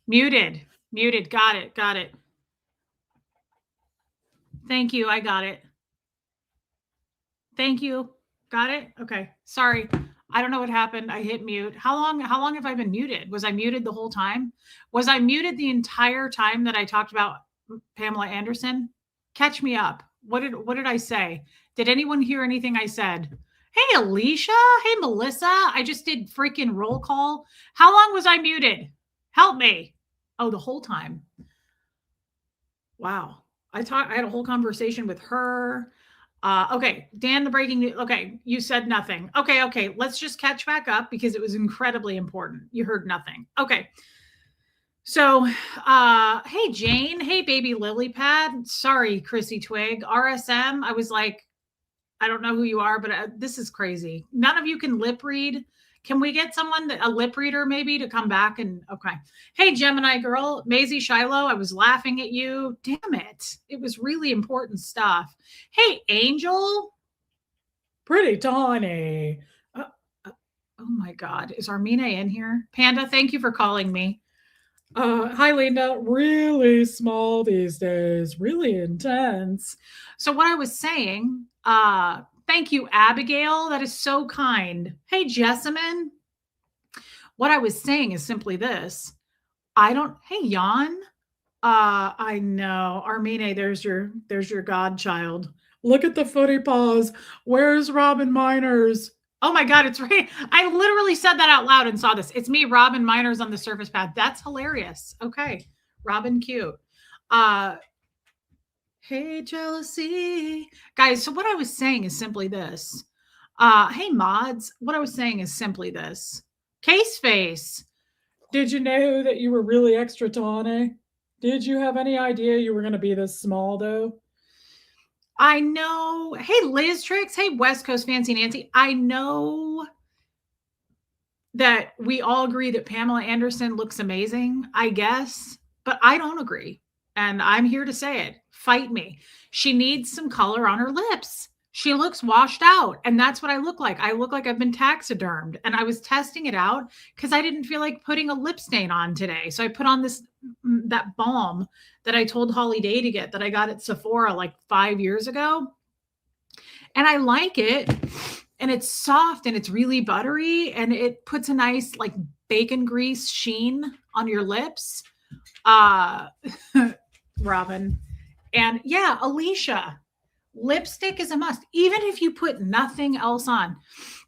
Muted. Muted. Got it. Got it. Thank you. I got it. Thank you. Got it? Okay. Sorry. I don't know what happened. I hit mute. How long have I been muted? Was I muted the whole time? Was I muted the entire time that I talked about Pamela Anderson? Catch me up. What did I say? Did anyone hear anything I said? Hey Alicia, hey Melissa, I just did freaking roll call. How long was I muted? Help me. Oh, the whole time. Wow. I had a whole conversation with her. Okay, Dan, the breaking news. Okay, you said nothing. Okay, okay, let's just catch back up because it was incredibly important. You heard nothing. Okay. So, hey Jane, hey baby lily pad. Sorry, Chrissy Twig, RSM. I was like, I don't know who you are, but this is crazy. None of you can lip read. Can we get someone, a lip reader maybe, to come back and okay? Hey, Gemini girl, Maisie Shiloh, I was laughing at you. Damn it. It was really important stuff. Hey, Angel. Pretty tawny. Oh my God. Is Armina in here? Panda, thank you for calling me. Hi, Linda. Really small these days, really intense. So, what I was saying, thank you, Abigail. That is so kind. Hey, Jessamine. What I was saying is simply this. I don't, hey, Jan. I know. Armine, there's your godchild. Look at the footy paws. Where's Robin Miners? Oh my God, it's right. I literally said that out loud and saw this. It's me, Robin Miners on the surface pad. That's hilarious. Okay. Robin cute. Uh hey, jealousy. Guys, so what I was saying is simply this. Hey mods, what I was saying is simply this. Case face. Did you know that you were really extra tawny? Did you have any idea you were going to be this small, though? I know. Hey, Liz Tricks. Hey, West Coast Fancy Nancy. I know that we all agree that Pamela Anderson looks amazing, I guess, but I don't agree. And I'm here to say it. Fight me. She needs some color on her lips. She looks washed out. And that's what I look like. I look like I've been taxidermed. And I was testing it out because I didn't feel like putting a lip stain on today. So I put on that balm that I told Holly Day to get that I got at Sephora like 5 years ago. And I like it. And it's soft and it's really buttery and it puts a nice like bacon grease sheen on your lips. Uh Robin. And yeah, Alicia, lipstick is a must. Even if you put nothing else on,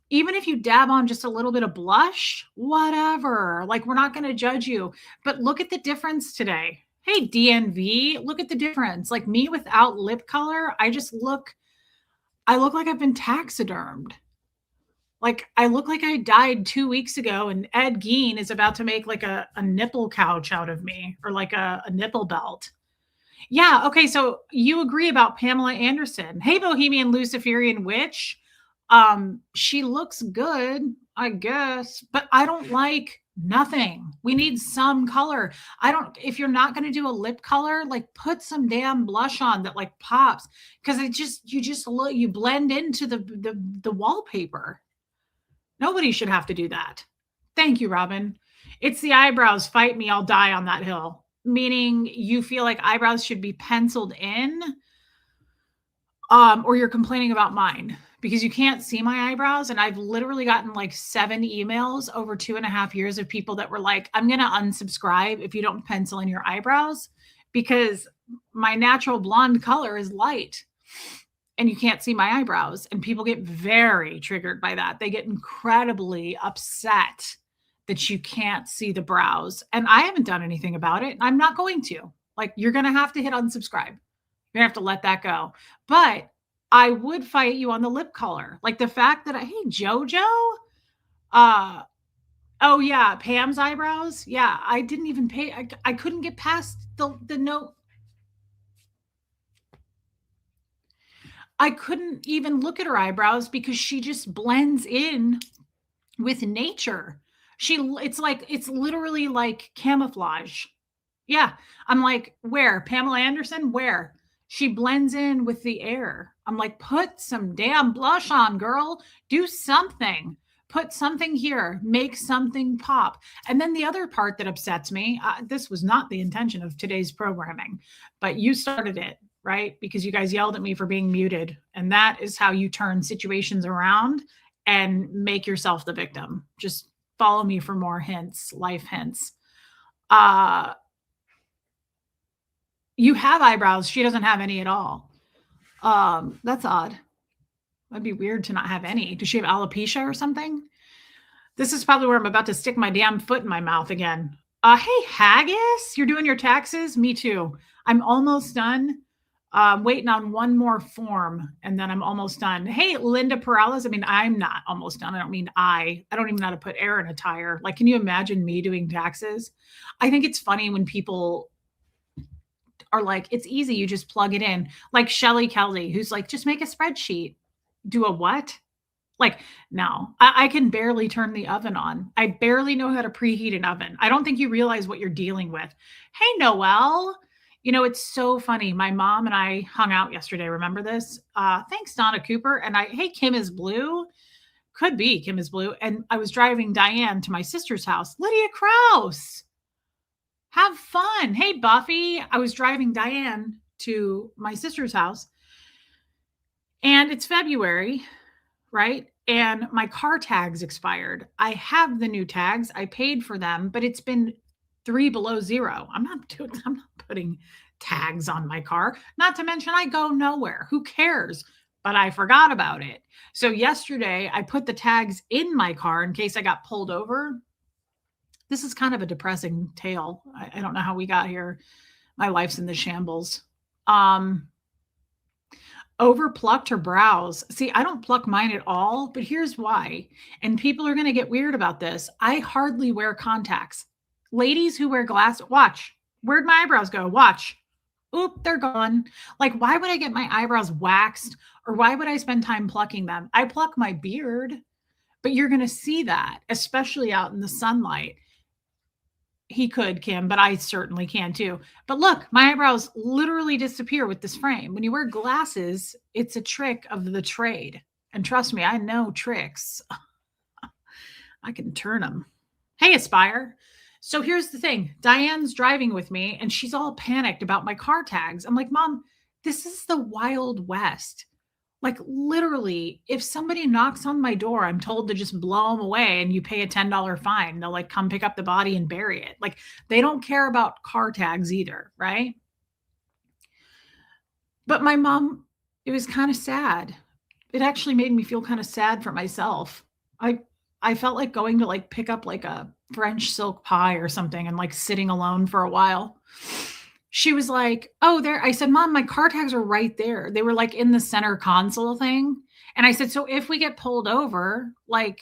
even if you dab on just a little bit of blush, whatever. Like, we're not going to judge you. But look at the difference today. Hey, DNV, look at the difference. Like, me without lip color, I look like I've been taxidermed. Like, I look like I died 2 weeks ago, and Ed Gein is about to make like a nipple couch out of me or like a nipple belt. Yeah. Okay. So you agree about Pamela Anderson. Hey, Bohemian Luciferian Witch. She looks good, I guess, but I don't like nothing. We need some color. I don't, if you're not going to do a lip color, like put some damn blush on that like pops because you just look, you blend into the wallpaper. Nobody should have to do that. Thank you, Robin. It's the eyebrows. Fight me. I'll die on that hill. Meaning you feel like eyebrows should be penciled in, or you're complaining about mine because you can't see my eyebrows. And I've literally gotten like 7 emails over 2.5 years of people that were like, I'm going to unsubscribe if you don't pencil in your eyebrows because my natural blonde color is light and you can't see my eyebrows. And people get very triggered by that. They get incredibly upset that you can't see the brows. And I haven't done anything about it. I'm not going to. Like, you're going to have to hit unsubscribe. You're going to have to let that go. But I would fight you on the lip color. Like the fact that hey, JoJo, oh yeah, Pam's eyebrows. Yeah, I didn't even pay. I couldn't get past the note. I couldn't even look at her eyebrows because she just blends in with nature. It's literally like camouflage. Yeah. I'm like, where? Pamela Anderson? Where? She blends in with the air. I'm like, put some damn blush on, girl. Do something. put something here, make something pop. And then the other part that upsets me, this was not the intention of today's programming, but you started it, right? Because you guys yelled at me for being muted. And that is how you turn situations around and make yourself the victim. Just follow me for more hints, life hints. You have eyebrows. She doesn't have any at all. That's odd. That'd be weird to not have any. Does she have alopecia or something? This is probably where I'm about to stick my damn foot in my mouth again. Hey, Haggis, you're doing your taxes? Me too. I'm almost done. Waiting on one more form, and then I'm almost done. Hey, Linda Perales. I mean, I'm not almost done. I don't mean I don't even know how to put air in a tire. Like, can you imagine me doing taxes? I think it's funny when people are like, it's easy. You just plug it in. Like Shelly Kelly, who's like, just make a spreadsheet. Do a what? Like, no, I can barely turn the oven on. I barely know how to preheat an oven. I don't think you realize what you're dealing with. Hey, Noelle. You know, it's so funny. My mom and I hung out yesterday. Remember this? Thanks, Donna Cooper. And hey, Kim is blue. Could be Kim is blue. And I was driving Diane to my sister's house. Lydia Krause. Have fun. Hey, Buffy. I was driving Diane to my sister's house. And it's February, right? And my car tags expired. I have the new tags. I paid for them, but it's been 3 below zero. I'm not putting tags on my car. Not to mention I go nowhere. Who cares? But I forgot about it. So yesterday I put the tags in my car in case I got pulled over. This is kind of a depressing tale. I don't know how we got here. My life's in the shambles. Overplucked her brows. See, I don't pluck mine at all, but here's why. And people are going to get weird about this. I hardly wear contacts. Ladies who wear glasses, watch. Where'd my eyebrows go? Watch. Oop, they're gone. Like, why would I get my eyebrows waxed, or why would I spend time plucking them? I pluck my beard, but you're going to see that, especially out in the sunlight. He could, Kim, but I certainly can too. But look, my eyebrows literally disappear with this frame. When you wear glasses, it's a trick of the trade. And trust me, I know tricks. I can turn them. Hey, Aspire. So here's the thing. Diane's driving with me and she's all panicked about my car tags. I'm like, Mom, this is the Wild West. Like, literally, if somebody knocks on my door, I'm told to just blow them away and you pay a $10 fine. They'll like come pick up the body and bury it. Like, they don't care about car tags either, right? But my mom, it was kind of sad. It actually made me feel kind of sad for myself. I felt like going to like pick up like a French silk pie or something and like sitting alone for a while. She was like, oh, there. I said, Mom, my car tags are right there. They were like in the center console thing. And I said, so if we get pulled over, like,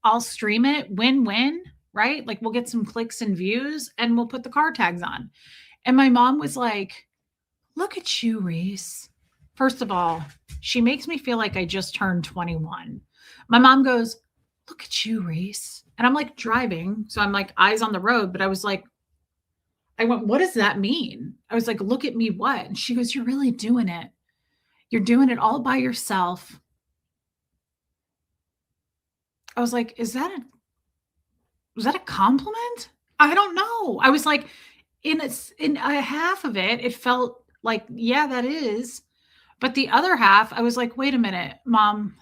I'll stream it, win-win, right? Like, we'll get some clicks and views and we'll put the car tags on. And my mom was like, look at you, Reese. First of all, she makes me feel like I just turned 21. My mom goes, look at you, Reese. And I'm like driving. So I'm like eyes on the road, but I was like, I went, what does that mean? I was like, look at me, what? And she goes, you're really doing it. You're doing it all by yourself. I was like, was that a compliment? I don't know. I was like, in a half of it, it felt like, yeah, that is. But the other half, I was like, wait a minute, Mom.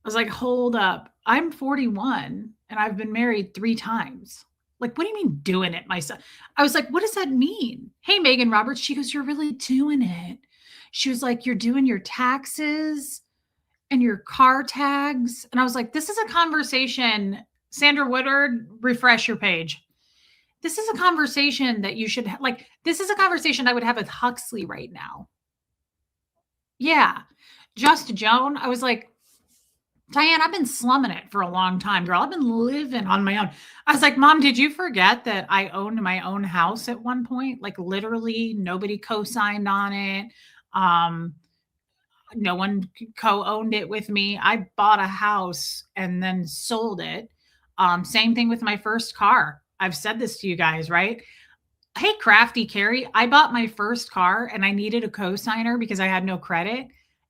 I was like, hold up. I'm 41 and I've been married 3 times. Like, what do you mean doing it myself? I was like, what does that mean? Hey, Megan Roberts. She goes, you're really doing it. She was like, you're doing your taxes and your car tags. And I was like, this is a conversation. Sandra Woodard, refresh your page. This is a conversation that you should like, this is a conversation I would have with Huxley right now. Yeah. Just Joan. I was like, Diane, I've been slumming it for a long time, girl. I've been living on my own. I was like, Mom, did you forget that I owned my own house at one point? Like, literally nobody co-signed on it. No one co-owned it with me. I bought a house and then sold it. Same thing with my first car. I've said this to you guys, right? Hey, Crafty Carrie, I bought my first car and I needed a co-signer because I had no credit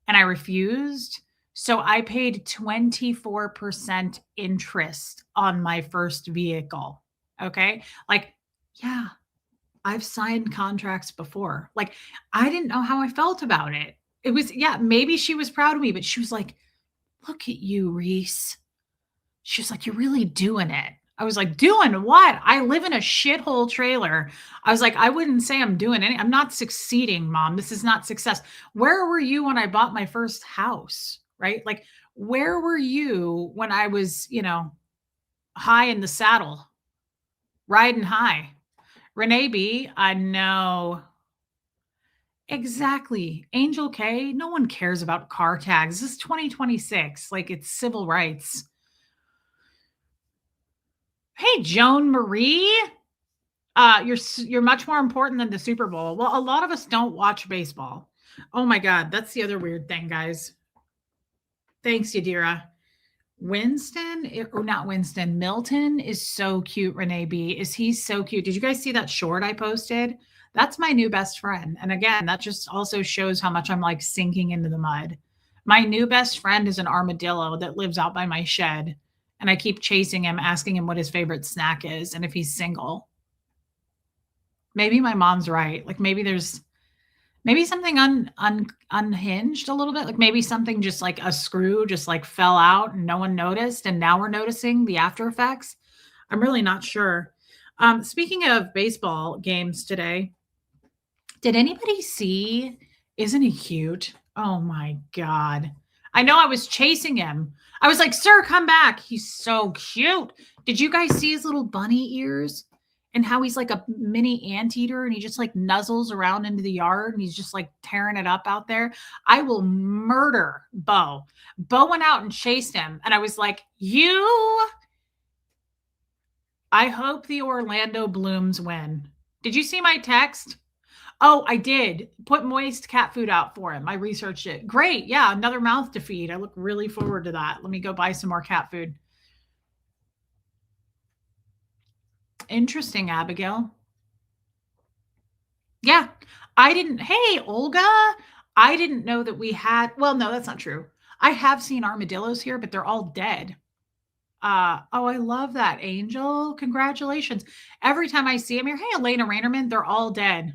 and I refused. So I paid 24% interest on my first vehicle. Okay. Like, yeah, I've signed contracts before. Like, I didn't know how I felt about it. It was, yeah, maybe she was proud of me, but she was like, look at you, Reese. She was like, "You're really doing it." I was like, "Doing what? I live in a shithole trailer." I was like, "I wouldn't say I'm doing any I'm not succeeding, mom. This is not success." Where were you when I bought my first house? Right? Like, where were you when I was, high in the saddle, riding high? Renee B, I know. Exactly. Angel K, no one cares about car tags. This is 2026. Like, it's civil rights. Hey, Joan Marie. You're much more important than the Super Bowl. Well, a lot of us don't watch baseball. Oh my God, that's the other weird thing, guys. Thanks, Yadira. Or not Winston, Milton is so cute, Renee B. Is he so cute? Did you guys see that short I posted? That's my new best friend. And again, that just also shows how much I'm like sinking into the mud. My new best friend is an armadillo that lives out by my shed. And I keep chasing him, asking him what his favorite snack is and if he's single. Maybe my mom's right. Like maybe something unhinged a little bit. Like maybe something just like a screw just like fell out and no one noticed, and now we're noticing the after effects. I'm really not sure. Speaking of baseball games today, did anybody see? Isn't he cute? Oh my God. I know I was chasing him. I was like, sir, come back. He's so cute. Did you guys see his little bunny ears? And how he's like a mini anteater and he just like nuzzles around into the yard and he's just like tearing it up out there. I will murder Bo. Bo went out and chased him. And I was like, I hope the Orlando Blooms win. Did you see my text? Oh, I did put moist cat food out for him. I researched it. Great. Yeah. Another mouth to feed. I look really forward to that. Let me go buy some more cat food. Interesting, Abigail. Yeah. Hey, Olga, I didn't know that we had, well, no, that's not true. I have seen armadillos here, but they're all dead. Oh, I love that, Angel. Congratulations. Every time I see them here, hey, Elena Rainerman, they're all dead.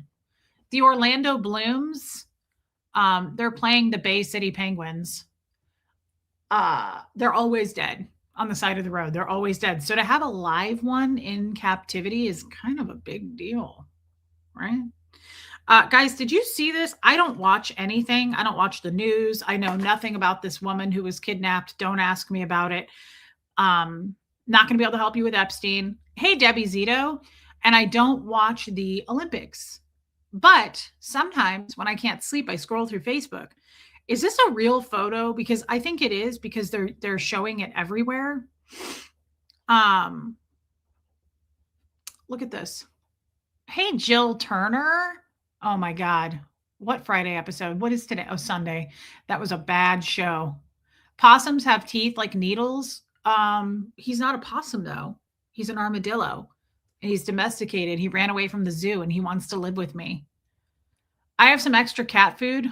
The Orlando Blooms, they're playing the Bay City Penguins. They're always dead on the side of the road. They're always dead. So to have a live one in captivity is kind of a big deal, right? Guys, did you see this? I don't watch anything. I don't watch the news. I know nothing about this woman who was kidnapped. Don't ask me about it. Not going to be able to help you with Epstein. Hey, Debbie Zito. And I don't watch the Olympics. But sometimes when I can't sleep, I scroll through Facebook. Is this a real photo? Because I think it is, because they're showing it everywhere. Look at this. Hey, Jill Turner. Oh my God. What Friday episode? What is today? Oh, Sunday. That was a bad show. Possums have teeth like needles. He's not a possum though. He's an armadillo. And he's domesticated. He ran away from the zoo and he wants to live with me. I have some extra cat food.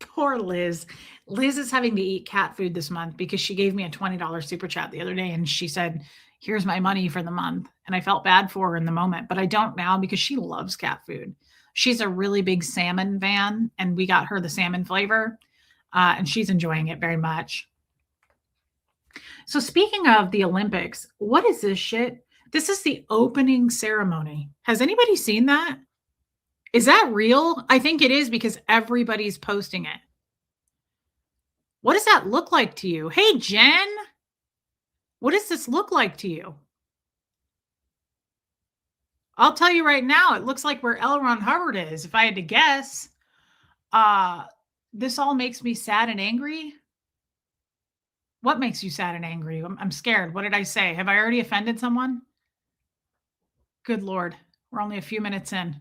Poor Liz. Liz is having to eat cat food this month because she gave me a $20 super chat the other day and she said, here's my money for the month. And I felt bad for her in the moment, but I don't now because she loves cat food. She's a really big salmon fan and we got her the salmon flavor and she's enjoying it very much. So speaking of the Olympics, what is this shit? This is the opening ceremony. Has anybody seen that? Is that real? I think it is because everybody's posting it. What does that look like to you? Hey, Jen, what does this look like to you? I'll tell you right now, it looks like where L. Ron Hubbard is, if I had to guess. This all makes me sad and angry. What makes you sad and angry? I'm scared. What did I say? Have I already offended someone? Good Lord. We're only a few minutes in.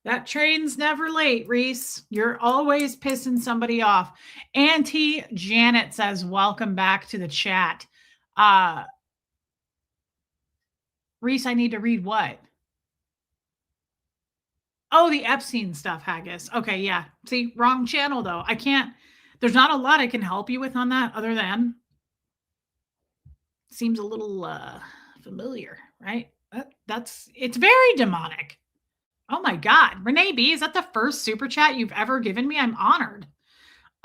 That train's never late, Reese. You're always pissing somebody off. Auntie Janet says, welcome back to the chat. Reese, I need to read what? Oh, the Epstein stuff, Haggis. Okay, yeah. See, wrong channel though. I can't. There's not a lot I can help you with on that other than seems a little familiar, right? It's very demonic. Oh my God. Renee B, is that the first super chat you've ever given me? I'm honored.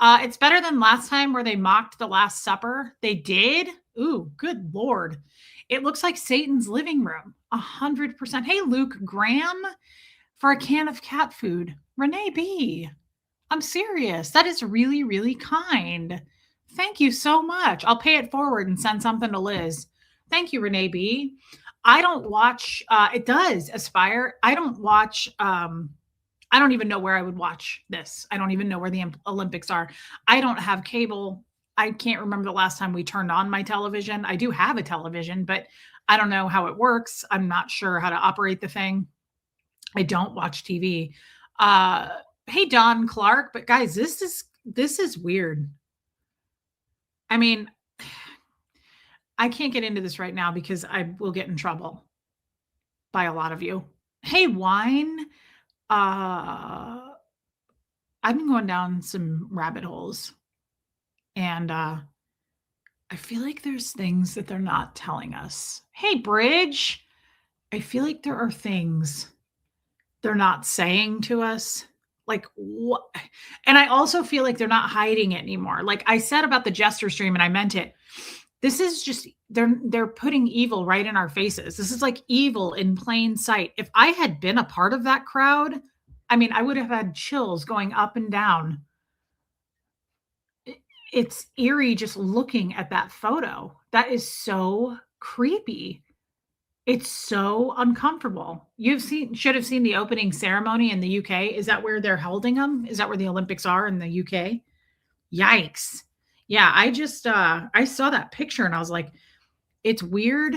It's better than last time where they mocked the Last Supper. They did? Ooh, good Lord. It looks like Satan's living room. 100%. Hey, Luke Graham, for a can of cat food. Renee B, I'm serious. That is really, really kind. Thank you so much. I'll pay it forward and send something to Liz. Thank you, Renee B. I don't watch, it does Aspire. I don't watch, I don't even know where I would watch this. I don't even know where the Olympics are. I don't have cable. I can't remember the last time we turned on my television. I do have a television, but I don't know how it works. I'm not sure how to operate the thing. I don't watch TV. Hey, Don Clark, but guys, this is weird. I mean, I can't get into this right now because I will get in trouble by a lot of you. Hey, Wine, I've been going down some rabbit holes, and I feel like there's things that they're not telling us. Hey, Bridge, I feel like there are things they're not saying to us. Like what? And I also feel like they're not hiding it anymore. Like I said about the Jester stream, and I meant it. This is just they're putting evil right in our faces. This is like evil in plain sight. If I had been a part of that crowd, I mean, I would have had chills going up and down. It's eerie just looking at that photo. That is so creepy. It's so uncomfortable. Should have seen the opening ceremony in the UK. Is that where they're holding them? Is that where the Olympics are in the UK? Yikes. Yeah, I just I saw that picture and I was like, it's weird.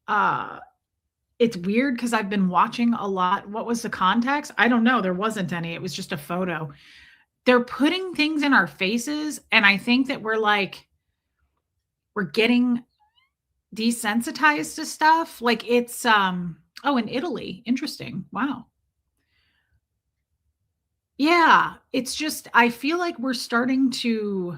It's weird because I've been watching a lot. What was the context? I don't know. There wasn't any. It was just a photo. They're putting things in our faces, and I think that we're getting desensitized to stuff. Like it's oh, in Italy. Interesting. Wow. Yeah, it's just I feel like we're starting to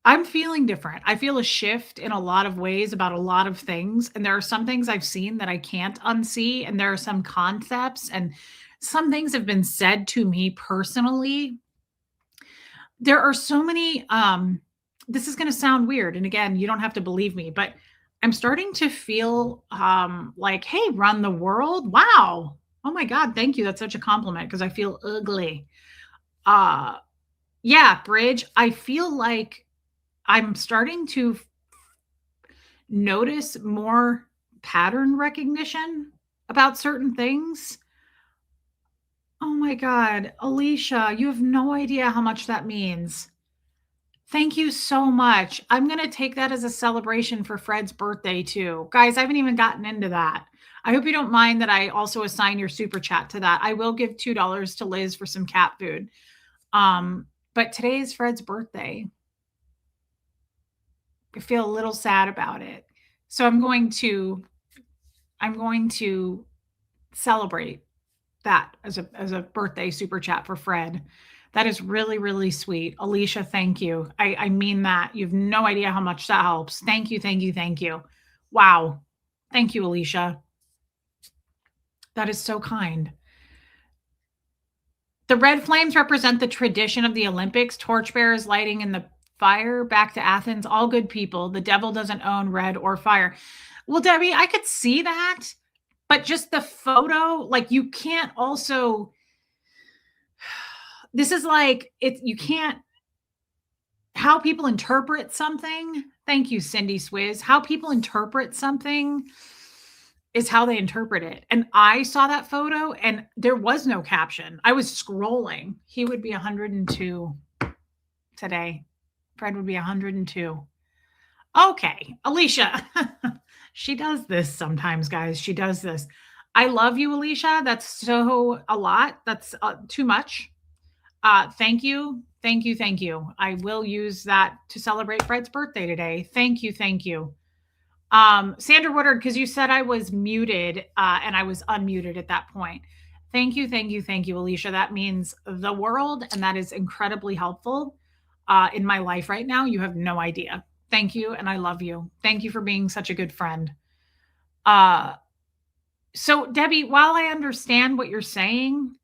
I'm feeling different. I feel a shift in a lot of ways about a lot of things, and there are some things I've seen that I can't unsee, and there are some concepts and some things have been said to me personally. There are so many this is going to sound weird, and again, you don't have to believe me, but I'm starting to feel like, hey, run the world. Wow. Oh my God, thank you. That's such a compliment because I feel ugly. Yeah, Bridge, I feel like I'm starting to notice more pattern recognition about certain things. Oh my God, Alicia, you have no idea how much that means. Thank you so much. I'm going to take that as a celebration for Fred's birthday too. Guys, I haven't even gotten into that. I hope you don't mind that I also assign your super chat to that. I will give $2 to Liz for some cat food. But today is Fred's birthday. I feel a little sad about it. So I'm going to celebrate that as a birthday super chat for Fred. That is really, really sweet. Alicia, thank you. I mean that. You have no idea how much that helps. Thank you, thank you, thank you. Wow. Thank you, Alicia. That is so kind. The red flames represent the tradition of the Olympics. Torchbearers lighting in the fire back to Athens. All good people. The devil doesn't own red or fire. Well, Debbie, I could see that, but just the photo, like you can't also, this is like, you can't, how people interpret something. Thank you, Cindy Swizz. How people interpret something is how they interpret it. And I saw that photo and there was no caption. I was scrolling. He would be 102 today. Fred would be 102. Okay, Alicia. She does this sometimes, guys. She does this. I love you, Alicia. That's so a lot. That's too much. Thank you. Thank you. Thank you. I will use that to celebrate Fred's birthday today. Thank you. Thank you. Sandra Woodard, because you said I was muted, and I was unmuted at that point. Thank you, thank you, thank you, Alicia. That means the world, and that is incredibly helpful in my life right now. You have no idea. Thank you, and I love you. Thank you for being such a good friend. Uh, so, Debbie, while I understand what you're saying,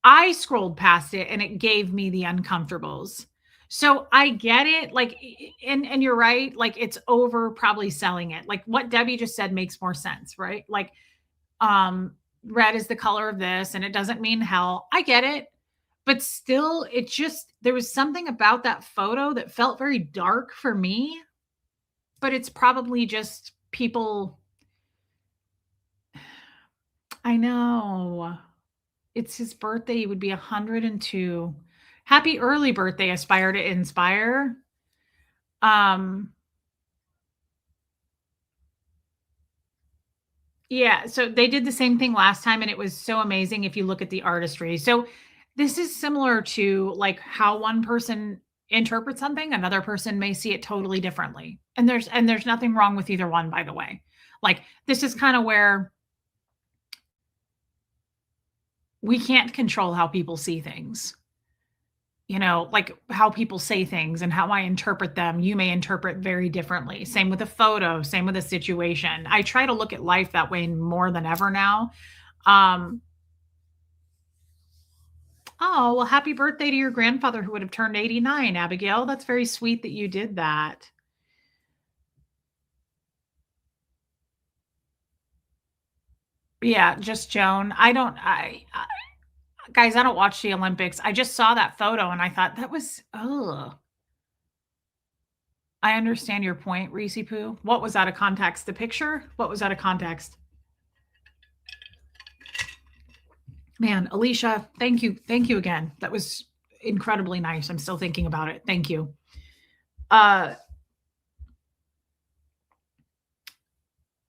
I scrolled past it and it gave me the uncomfortables. So I get it. Like, and you're right. Like, it's over probably selling it. Like what Debbie just said makes more sense, right? Like, um, red is the color of this, and it doesn't mean hell. I get it. But still, it just there was something about that photo that felt very dark for me. But it's probably just people. I know. It's his birthday, he would be 102. Happy early birthday, Aspire to Inspire. Um, yeah, so they did the same thing last time, and it was so amazing if you look at the artistry. So this is similar to, like, how one person interprets something, another person may see it totally differently. And there's nothing wrong with either one, by the way. Like, this is kinda where we can't control how people see things. Like how people say things and how I interpret them, you may interpret very differently. Same with a photo, same with a situation. I try to look at life that way more than ever now. Um, oh, well, happy birthday to your grandfather who would have turned 89, Abigail. That's very sweet that you did that. Yeah, just Joan. Guys, I don't watch the Olympics. I just saw that photo and I thought that was, oh, I understand your point, Reese Poo. What was out of context? The picture? What was out of context? Man, Alicia, thank you. Thank you again. That was incredibly nice. I'm still thinking about it. Thank you. Uh,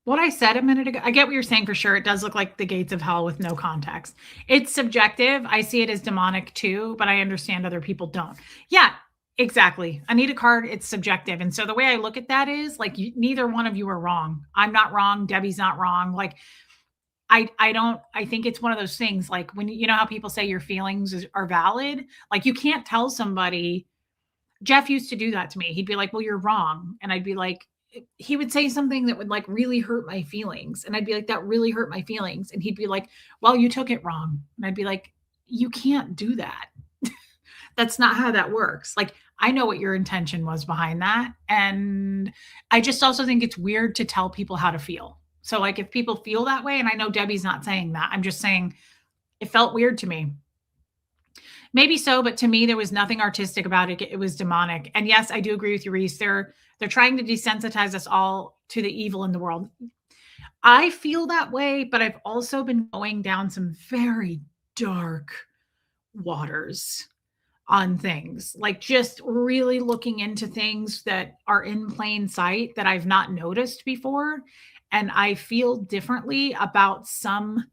what I said a minute ago, I get what you're saying for sure. It does look like the gates of hell with no context. It's subjective. I see it as demonic too, but I understand other people don't. Yeah, exactly. I need a card. It's subjective. And so the way I look at that is like, neither one of you are wrong. I'm not wrong. Debbie's not wrong. Like, I think it's one of those things like when you know how people say your feelings are valid, like you can't tell somebody. Jeff used to do that to me. He'd be like, "Well, you're wrong." And I'd be like he would say something that would like really hurt my feelings and I'd be like, "That really hurt my feelings." And he'd be like, "Well, you took it wrong." And I'd be like, "You can't do that." That's not how that works. Like I know what your intention was behind that. And I just also think it's weird to tell people how to feel. So like if people feel that way, and I know Debbie's not saying that, I'm just saying it felt weird to me. Maybe so, but to me there was nothing artistic about it. It was demonic. And yes, I do agree with you, Reese. They're trying to desensitize us all to the evil in the world. I feel that way, but I've also been going down some very dark waters on things, like just really looking into things that are in plain sight that I've not noticed before. And I feel differently about some.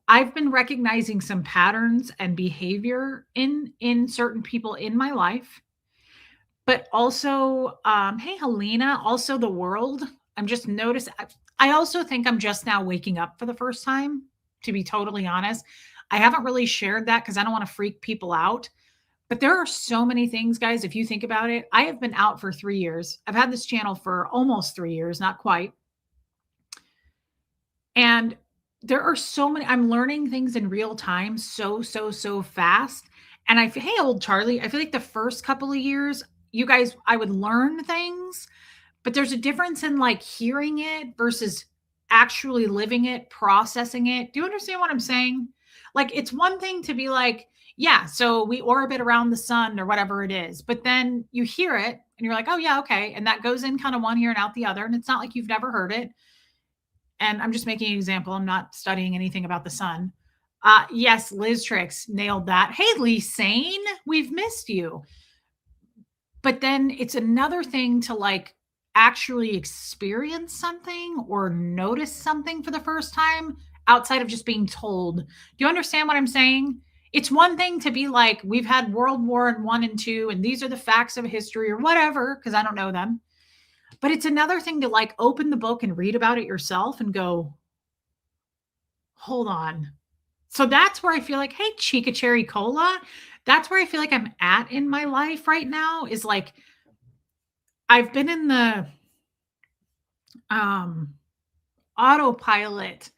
I've been recognizing some patterns and behavior in certain people in my life, but also, hey, Helena, also the world. I'm just noticing. I also think I'm just now waking up for the first time, to be totally honest. I haven't really shared that because I don't want to freak people out. But there are so many things, guys. If you think about it, I have been out for 3 years. I've had this channel for almost 3 years, not quite. And there are so many, I'm learning things in real time so fast. And hey, old Charlie, I feel like the first couple of years, you guys, I would learn things, but there's a difference in like hearing it versus actually living it, processing it. Do you understand what I'm saying? Like, it's one thing to be like, yeah, so we orbit around the sun or whatever it is, but then you hear it and you're like, oh, yeah, okay. And that goes in kind of one ear and out the other. And it's not like you've never heard it. And I'm just making an example. I'm not studying anything about the sun. Yes, Liz Tricks nailed that. Hey, Lee Sane, we've missed you. But then it's another thing to like actually experience something or notice something for the first time outside of just being told. Do you understand what I'm saying? It's one thing to be like, we've had World War I and II, and these are the facts of history or whatever, because I don't know them. But it's another thing to like open the book and read about it yourself and go, hold on. So that's where I feel like, hey, Chica Cherry Cola, that's where I feel like I'm at in my life right now is like I've been in the um autopilot.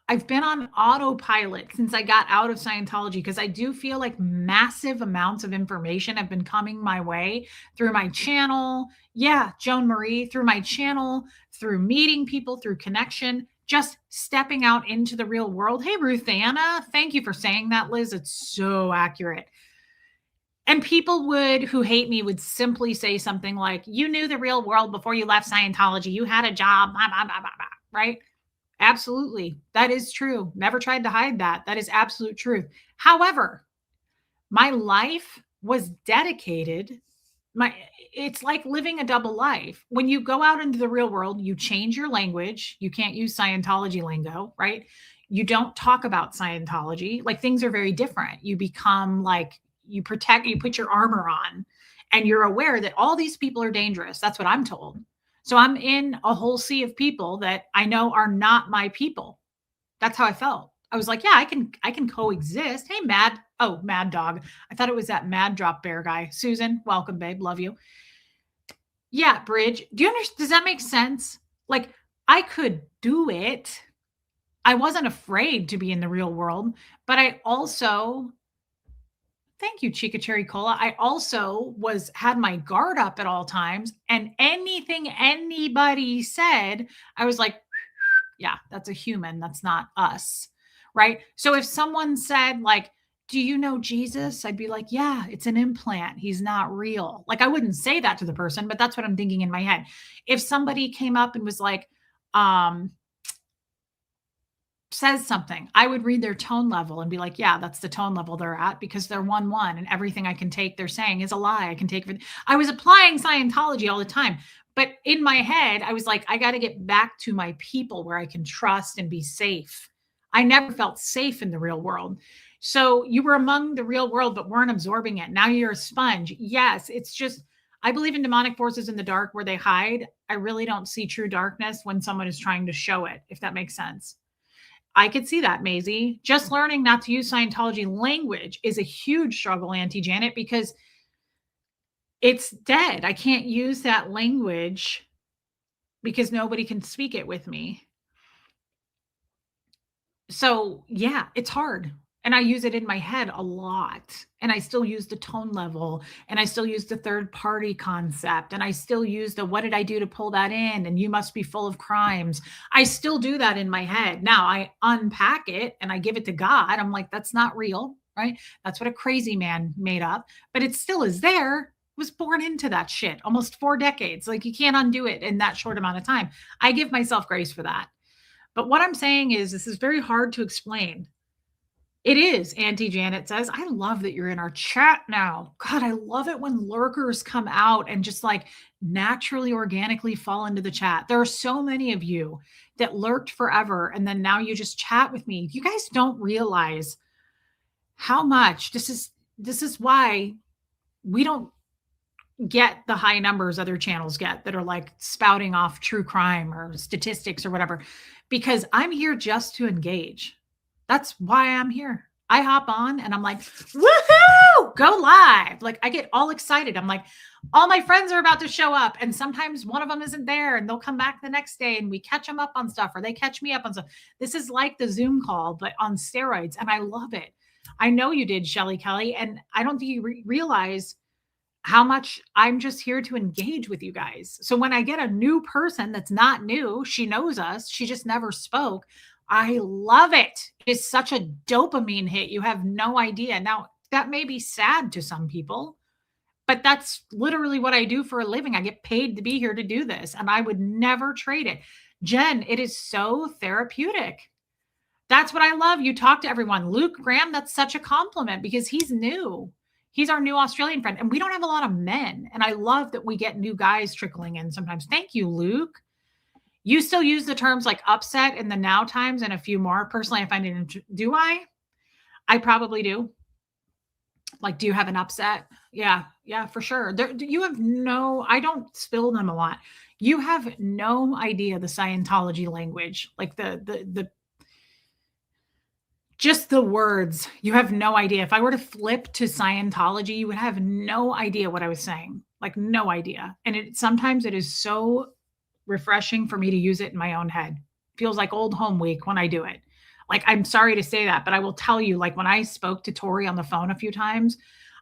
I've been on autopilot since I got out of Scientology because I do feel like massive amounts of information have been coming my way through my channel. Yeah, Joan Marie, through my channel, through meeting people, through connection, just stepping out into the real world. Hey, Ruth Anna, thank you for saying that, Liz. It's so accurate. And people who hate me would simply say something like, you knew the real world before you left Scientology. You had a job, blah, blah, blah, blah, blah, right? Absolutely. That is true. Never tried to hide that. That is absolute truth. However, my life was dedicated. It's like living a double life. When you go out into the real world, you change your language. You can't use Scientology lingo, right? You don't talk about Scientology. Like things are very different. You become like you put your armor on and you're aware that all these people are dangerous. That's what I'm told. So I'm in a whole sea of people that I know are not my people. That's how I felt. I was like, yeah, I can coexist. Hey, Mad Dog. I thought it was that Mad Drop Bear guy. Susan, welcome, babe. Love you. Yeah, Bridge. Do you understand? Does that make sense? Like, I could do it. I wasn't afraid to be in the real world, but I also thank you, Chica Cherry Cola. I also had my guard up at all times, and anything anybody said, I was like, yeah, that's a human. That's not us. Right. So if someone said, like, do you know Jesus? I'd be like, yeah, it's an implant. He's not real. Like, I wouldn't say that to the person, but that's what I'm thinking in my head. If somebody came up and was like, um, says something, I would read their tone level and be like, yeah, that's the tone level they're at because they're 1-1 and everything I can take they're saying is a lie. I can take it. I was applying Scientology all the time. But in my head, I was like, I got to get back to my people where I can trust and be safe. I never felt safe in the real world. So you were among the real world, but weren't absorbing it. Now you're a sponge. Yes, it's just, I believe in demonic forces in the dark where they hide. I really don't see true darkness when someone is trying to show it, if that makes sense. I could see that, Maisie. Just learning not to use Scientology language is a huge struggle, Auntie Janet, because it's dead. I can't use that language because nobody can speak it with me. So, yeah, it's hard. And I use it in my head a lot. And I still use the tone level and I still use the third party concept and I still use the what did I do to pull that in and you must be full of crimes. I still do that in my head. Now I unpack it and I give it to God. I'm like, that's not real, right? That's what a crazy man made up, but it still is there. Was born into that shit almost 4 decades. Like you can't undo it in that short amount of time. I give myself grace for that. But what I'm saying is, this is very hard to explain. It is, Auntie Janet says. I love that you're in our chat now. God, I love it when lurkers come out and just like naturally, organically fall into the chat. There are so many of you that lurked forever. And then now you just chat with me. You guys don't realize how much this is why we don't get the high numbers other channels get that are like spouting off true crime or statistics or whatever, because I'm here just to engage. That's why I'm here. I hop on and I'm like, woohoo, go live. Like I get all excited. I'm like, all my friends are about to show up. And sometimes one of them isn't there and they'll come back the next day and we catch them up on stuff or they catch me up on stuff. This is like the Zoom call, but on steroids. And I love it. I know you did, Shelly Kelly. And I don't think you realize how much I'm just here to engage with you guys. So when I get a new person that's not new, she knows us, she just never spoke. I love it. It's such a dopamine hit. You have no idea. Now, that may be sad to some people, but that's literally what I do for a living. I get paid to be here to do this, and I would never trade it. Jen, it is so therapeutic. That's what I love. You talk to everyone. Luke Graham, that's such a compliment because he's new. He's our new Australian friend, and we don't have a lot of men. And I love that we get new guys trickling in sometimes. Thank you, Luke. You still use the terms like upset in the now times and a few more. Personally, I find it, do I? I probably do. Like, do you have an upset? Yeah, yeah, for sure. You have no, I don't spill them a lot. You have no idea the Scientology language, like the just the words. You have no idea. If I were to flip to Scientology, you would have no idea what I was saying. Like no idea. And it sometimes it is so refreshing for me to use it in my own head. Feels like old home week when I do it. Like I'm sorry to say that, but I will tell you, like when I spoke to Tori on the phone a few times,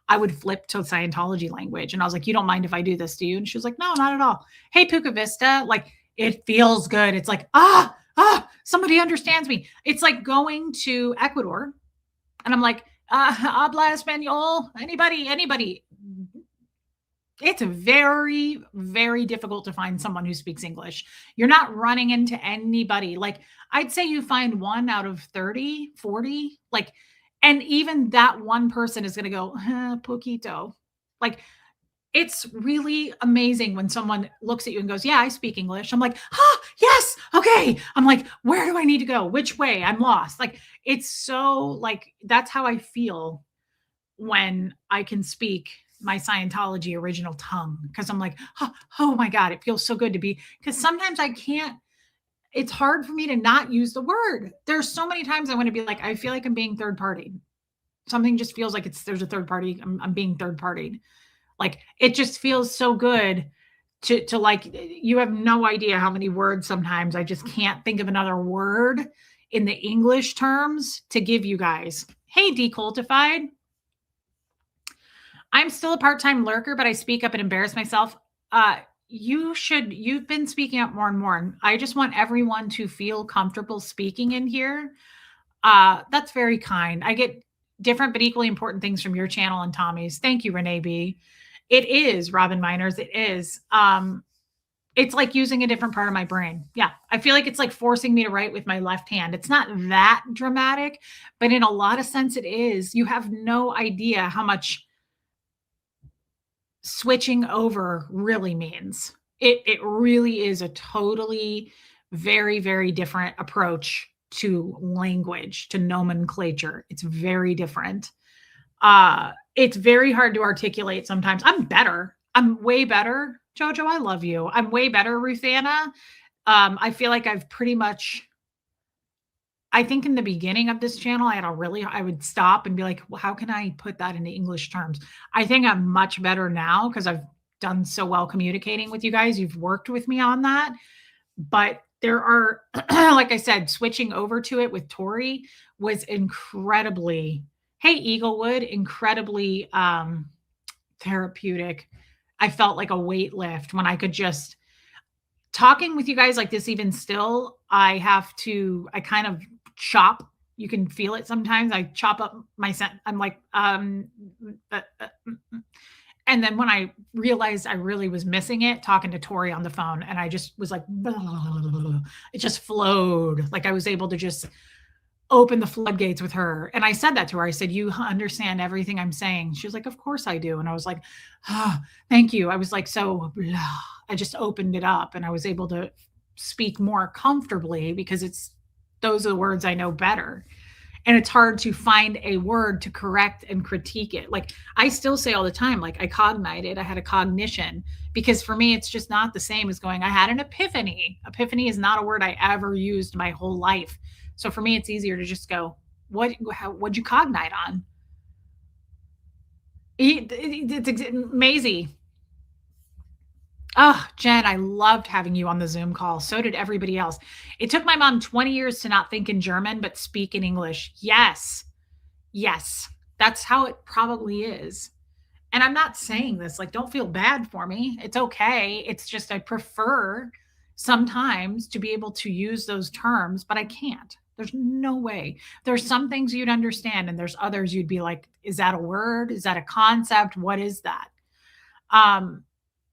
I would flip to Scientology language. And I was like, you don't mind if I do this, do you? And she was like, no, not at all. Hey, Puka Vista, like it feels good. It's like, somebody understands me. It's like going to Ecuador and I'm like, habla español, anybody. It's very, very difficult to find someone who speaks English. You're not running into anybody. Like, I'd say you find 1 out of 30, 40. Like, and even that one person is going to go, poquito. Like, it's really amazing when someone looks at you and goes, yeah, I speak English. I'm like, yes. Okay. I'm like, where do I need to go? Which way? I'm lost. Like, it's so like, that's how I feel when I can speak my Scientology original tongue because I'm like, oh my God, it feels so good to be. Because sometimes I can't, it's hard for me to not use the word. There's so many times I want to be like, I feel like I'm being third party. Something just feels like there's a third party. I'm being third partied. Like it just feels so good to like, you have no idea how many words sometimes I just can't think of another word in the English terms to give you guys. Hey, Decultified. I'm still a part-time lurker, but I speak up and embarrass myself. You've been speaking up more and more. And I just want everyone to feel comfortable speaking in here. That's very kind. I get different but equally important things from your channel and Tommy's. Thank you, Renee B. It is, Robin Miners. It is. It's like using a different part of my brain. Yeah. I feel like it's like forcing me to write with my left hand. It's not that dramatic, but in a lot of sense it is. You have no idea how much switching over really means. It really is a totally very, very different approach to language, to nomenclature. It's very different. It's very hard to articulate sometimes. I'm better. I'm way better. Jojo, I love you. I'm way better, Ruthanna. I feel like I've pretty much, I think in the beginning of this channel, I would stop and be like, well, how can I put that into English terms? I think I'm much better now because I've done so well communicating with you guys. You've worked with me on that. But there are, like I said, switching over to it with Tori was incredibly, hey, Eaglewood, incredibly therapeutic. I felt like a weight lift when I could just, talking with you guys like this, even still, I kind of chop. You can feel it sometimes. I chop up my scent. I'm like, and then when I realized I really was missing it, talking to Tori on the phone, and I just was like, it just flowed. Like I was able to just open the floodgates with her. And I said that to her. I said, you understand everything I'm saying. She was like, of course I do. And I was like, thank you. I was like, I just opened it up and I was able to speak more comfortably because those are the words I know better. And it's hard to find a word to correct and critique it. Like I still say all the time, like I cognited, I had a cognition, because for me, it's just not the same as going, I had an epiphany. Epiphany is not a word I ever used my whole life. So for me, it's easier to just go, what'd you cognite on? It's Maisie. Oh, Jen, I loved having you on the Zoom call. So did everybody else. It took my mom 20 years to not think in German, but speak in English. Yes. Yes. That's how it probably is. And I'm not saying this, like, don't feel bad for me. It's okay. It's just, I prefer sometimes to be able to use those terms, but I can't. There's no way. There's some things you'd understand, and there's others you'd be like, is that a word? Is that a concept? What is that?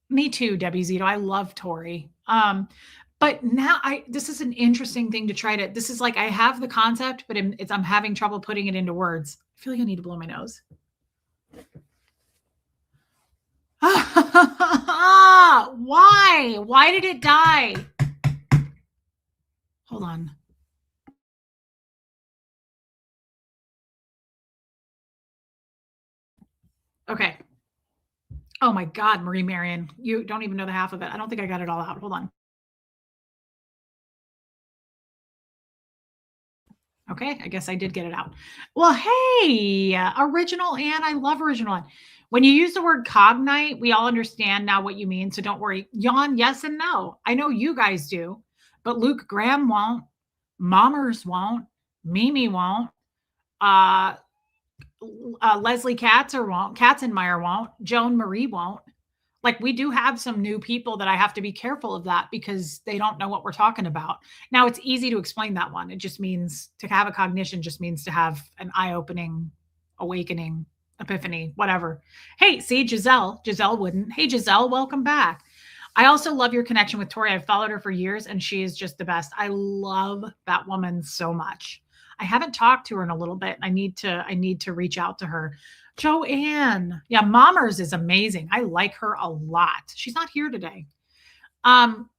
Me too, Debbie Zito. I love Tori. But now this is an interesting thing to try to, this is like, I have the concept, but I'm having trouble putting it into words. I feel like I need to blow my nose. Why? Why did it die? Hold on. Okay. Oh my God, Marie Marion, you don't even know the half of it. I don't think I got it all out. Hold on. Okay, I guess I did get it out. Well, hey, original Anne, I love original Anne. When you use the word cognite, we all understand now what you mean. So don't worry. Yawn, yes and no. I know you guys do, but Luke Graham won't. Mommers won't. Mimi won't. Uh, Leslie Katzenmeyer won't. Joan Marie won't. Like we do have some new people that I have to be careful of that because they don't know what we're talking about. Now it's easy to explain that one. It just means to have a cognition just means to have an eye-opening, awakening, epiphany, whatever. Hey, see Giselle wouldn't. Hey Giselle, welcome back. I also love your connection with Tori. I've followed her for years and she is just the best. I love that woman so much. I haven't talked to her in a little bit. I need to reach out to her. Joanne. Yeah, Mommers is amazing. I like her a lot. She's not here today. Um,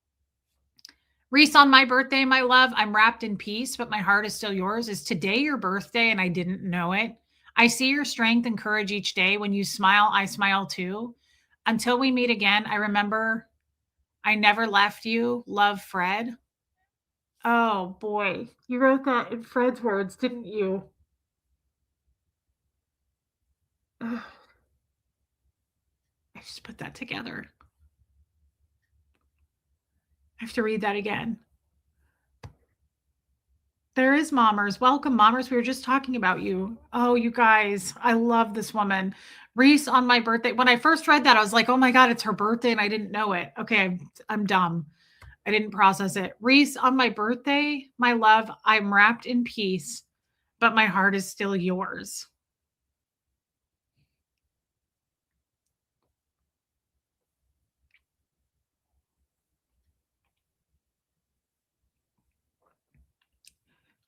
Reese, on my birthday, my love, I'm wrapped in peace, but my heart is still yours. Is today your birthday and I didn't know it? I see your strength and courage each day. When you smile, I smile too. Until we meet again, I remember I never left you. Love, Fred. Oh boy. You wrote that in Fred's words, didn't you? Ugh, I just put that together. I have to read that again. There is Mommers. Welcome, Mommers. We were just talking about you. Oh, you guys, I love this woman. Reese, on my birthday. When I first read that, I was like, oh my God, it's her birthday and I didn't know it. Okay, I'm dumb. I didn't process it. Reese, on my birthday, my love, I'm wrapped in peace, but my heart is still yours.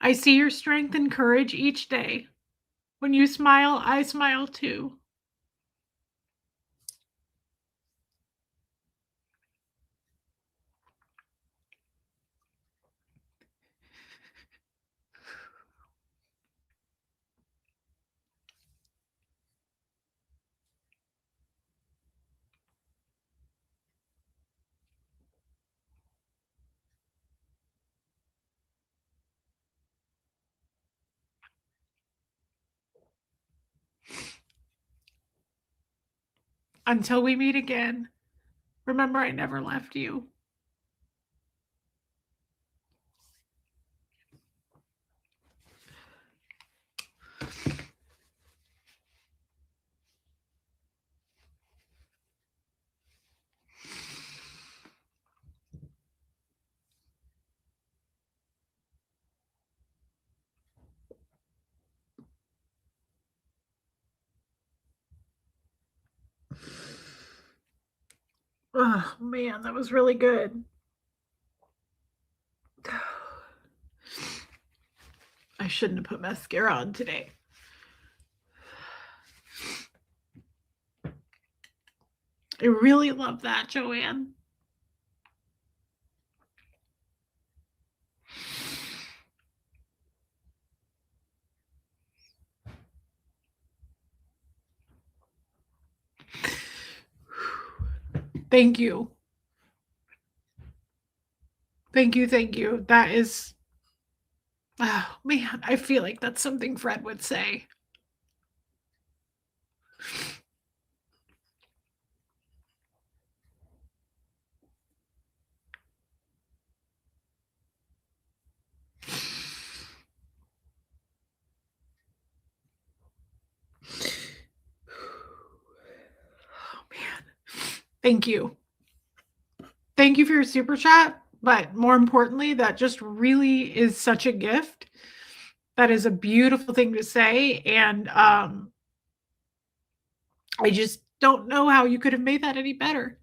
I see your strength and courage each day. When you smile, I smile too. Until we meet again, remember I never left you. Oh man, that was really good. I shouldn't have put mascara on today. I really love that, Joanne. Thank you. Thank you. Thank you. That is, oh man, I feel like that's something Fred would say. Oh man. Thank you. Thank you for your super chat. But more importantly, that just really is such a gift. That is a beautiful thing to say. And I just don't know how you could have made that any better.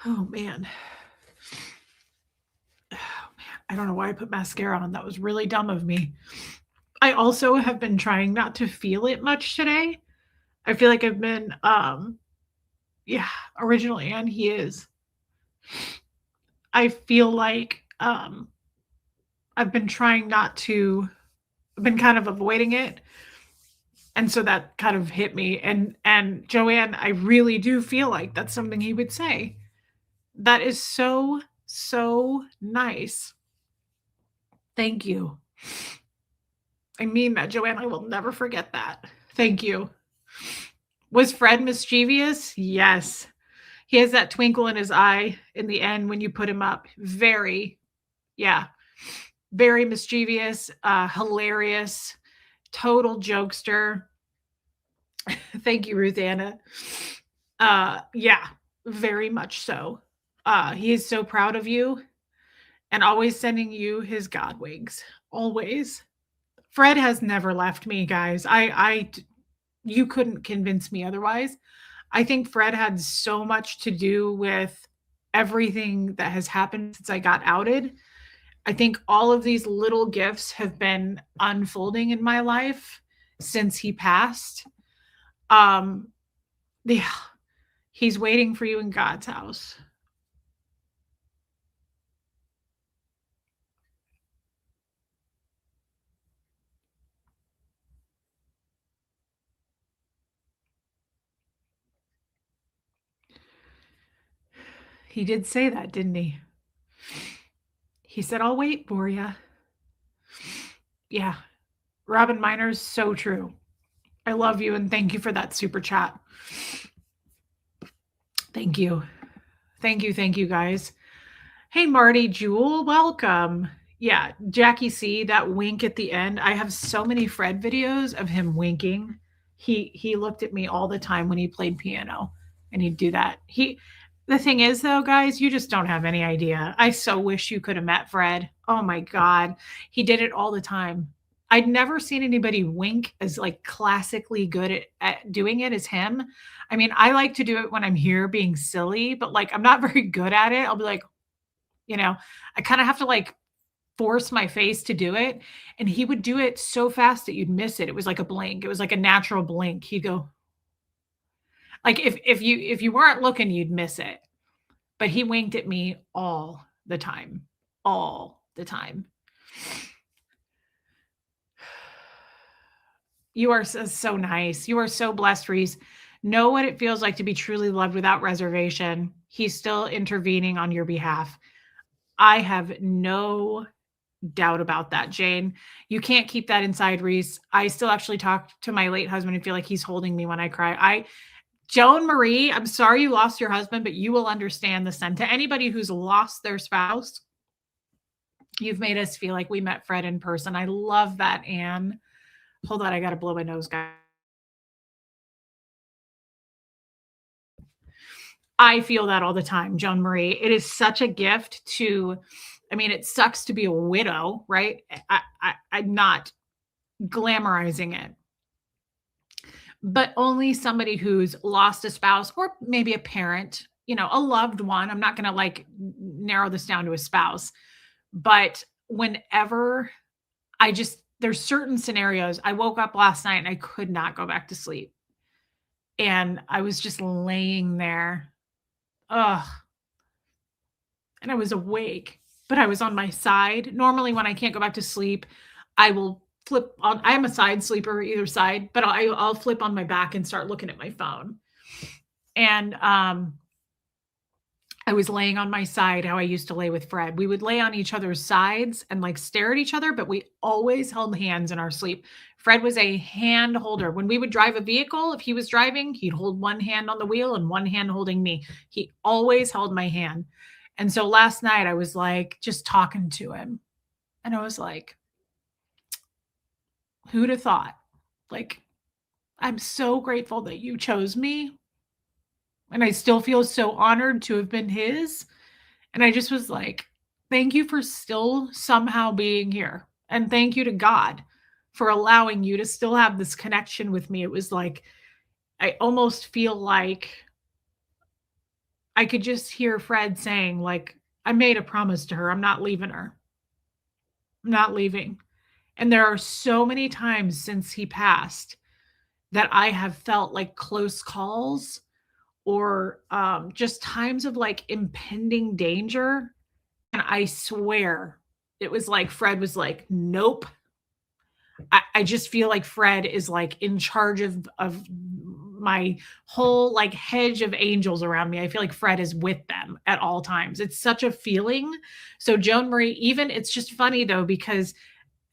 Oh man. Oh man. I don't know why I put mascara on. That was really dumb of me. I also have been trying not to feel it much today. I feel like I've been yeah, original and he is. I feel like I've been trying not to I've been kind of avoiding it. And so that kind of hit me. And Joanne, I really do feel like that's something he would say. That is so, so nice. Thank you. I mean that, Joanne. I will never forget that. Thank you. Was Fred mischievous? Yes. He has that twinkle in his eye in the end when you put him up. Very, yeah, very mischievous, hilarious, total jokester. Thank you, Ruth Anna. Yeah, very much so. He is so proud of you and always sending you his God wigs. Always. Fred has never left me, guys. You couldn't convince me otherwise. I think Fred had so much to do with everything that has happened since I got outed. I think all of these little gifts have been unfolding in my life since he passed. Um, yeah, he's waiting for you in God's house. He did say that, didn't he? He said, I'll wait for you. Yeah, Robin Miner's so true. I love you and thank you for that super chat. Thank you. Thank you, guys. Hey, Marty Jewel, welcome. Yeah, Jackie C, that wink at the end. I have so many Fred videos of him winking. He looked at me all the time when he played piano and he'd do that. The thing is though, guys, you just don't have any idea. I so wish you could have met Fred. Oh my God. He did it all the time. I'd never seen anybody wink as like classically good at doing it as him. I mean, I like to do it when I'm here being silly, but like I'm not very good at it. I'll be like, you know, I kind of have to like force my face to do it. And he would do it so fast that you'd miss it. It was like a blink. It was like a natural blink. He'd go like if you weren't looking, you'd miss it. But he winked at me all the time. All the time. You are so nice. You are so blessed, Reese. Know what it feels like to be truly loved without reservation. He's still intervening on your behalf. I have no doubt about that, Jane. You can't keep that inside, Reese. I still actually talk to my late husband and feel like he's holding me when I cry. Joan Marie, I'm sorry you lost your husband, but you will understand the sense. To anybody who's lost their spouse, you've made us feel like we met Fred in person. I love that, Anne. Hold on, I got to blow my nose, guys. I feel that all the time, Joan Marie. It is such a gift to, I mean, it sucks to be a widow, right? I'm not glamorizing it, but only somebody who's lost a spouse or maybe a parent, you know, a loved one. I'm not going to like narrow this down to a spouse, but whenever there's certain scenarios. I woke up last night and I could not go back to sleep. And I was just laying there. Ugh. And I was awake, but I was on my side. Normally, when I can't go back to sleep, I will flip on. I am a side sleeper, either side, but I'll flip on my back and start looking at my phone. And I was laying on my side, how I used to lay with Fred. We would lay on each other's sides and like stare at each other, but we always held hands in our sleep. Fred was a hand holder. When we would drive a vehicle, if he was driving, he'd hold one hand on the wheel and one hand holding me. He always held my hand. And so last night I was like just talking to him. And I was like, who'd have thought? Like, I'm so grateful that you chose me. And I still feel so honored to have been his. And I just was like, thank you for still somehow being here. And thank you to God for allowing you to still have this connection with me. It was like, I almost feel like I could just hear Fred saying, like, I made a promise to her. I'm not leaving her. I'm not leaving. And there are so many times since he passed that I have felt like close calls or just times of like impending danger. And I swear it was like Fred was like, nope. I just feel like Fred is like in charge of my whole like hedge of angels around me. I feel like Fred is with them at all times. It's such a feeling. So Joan Marie, even it's just funny though, because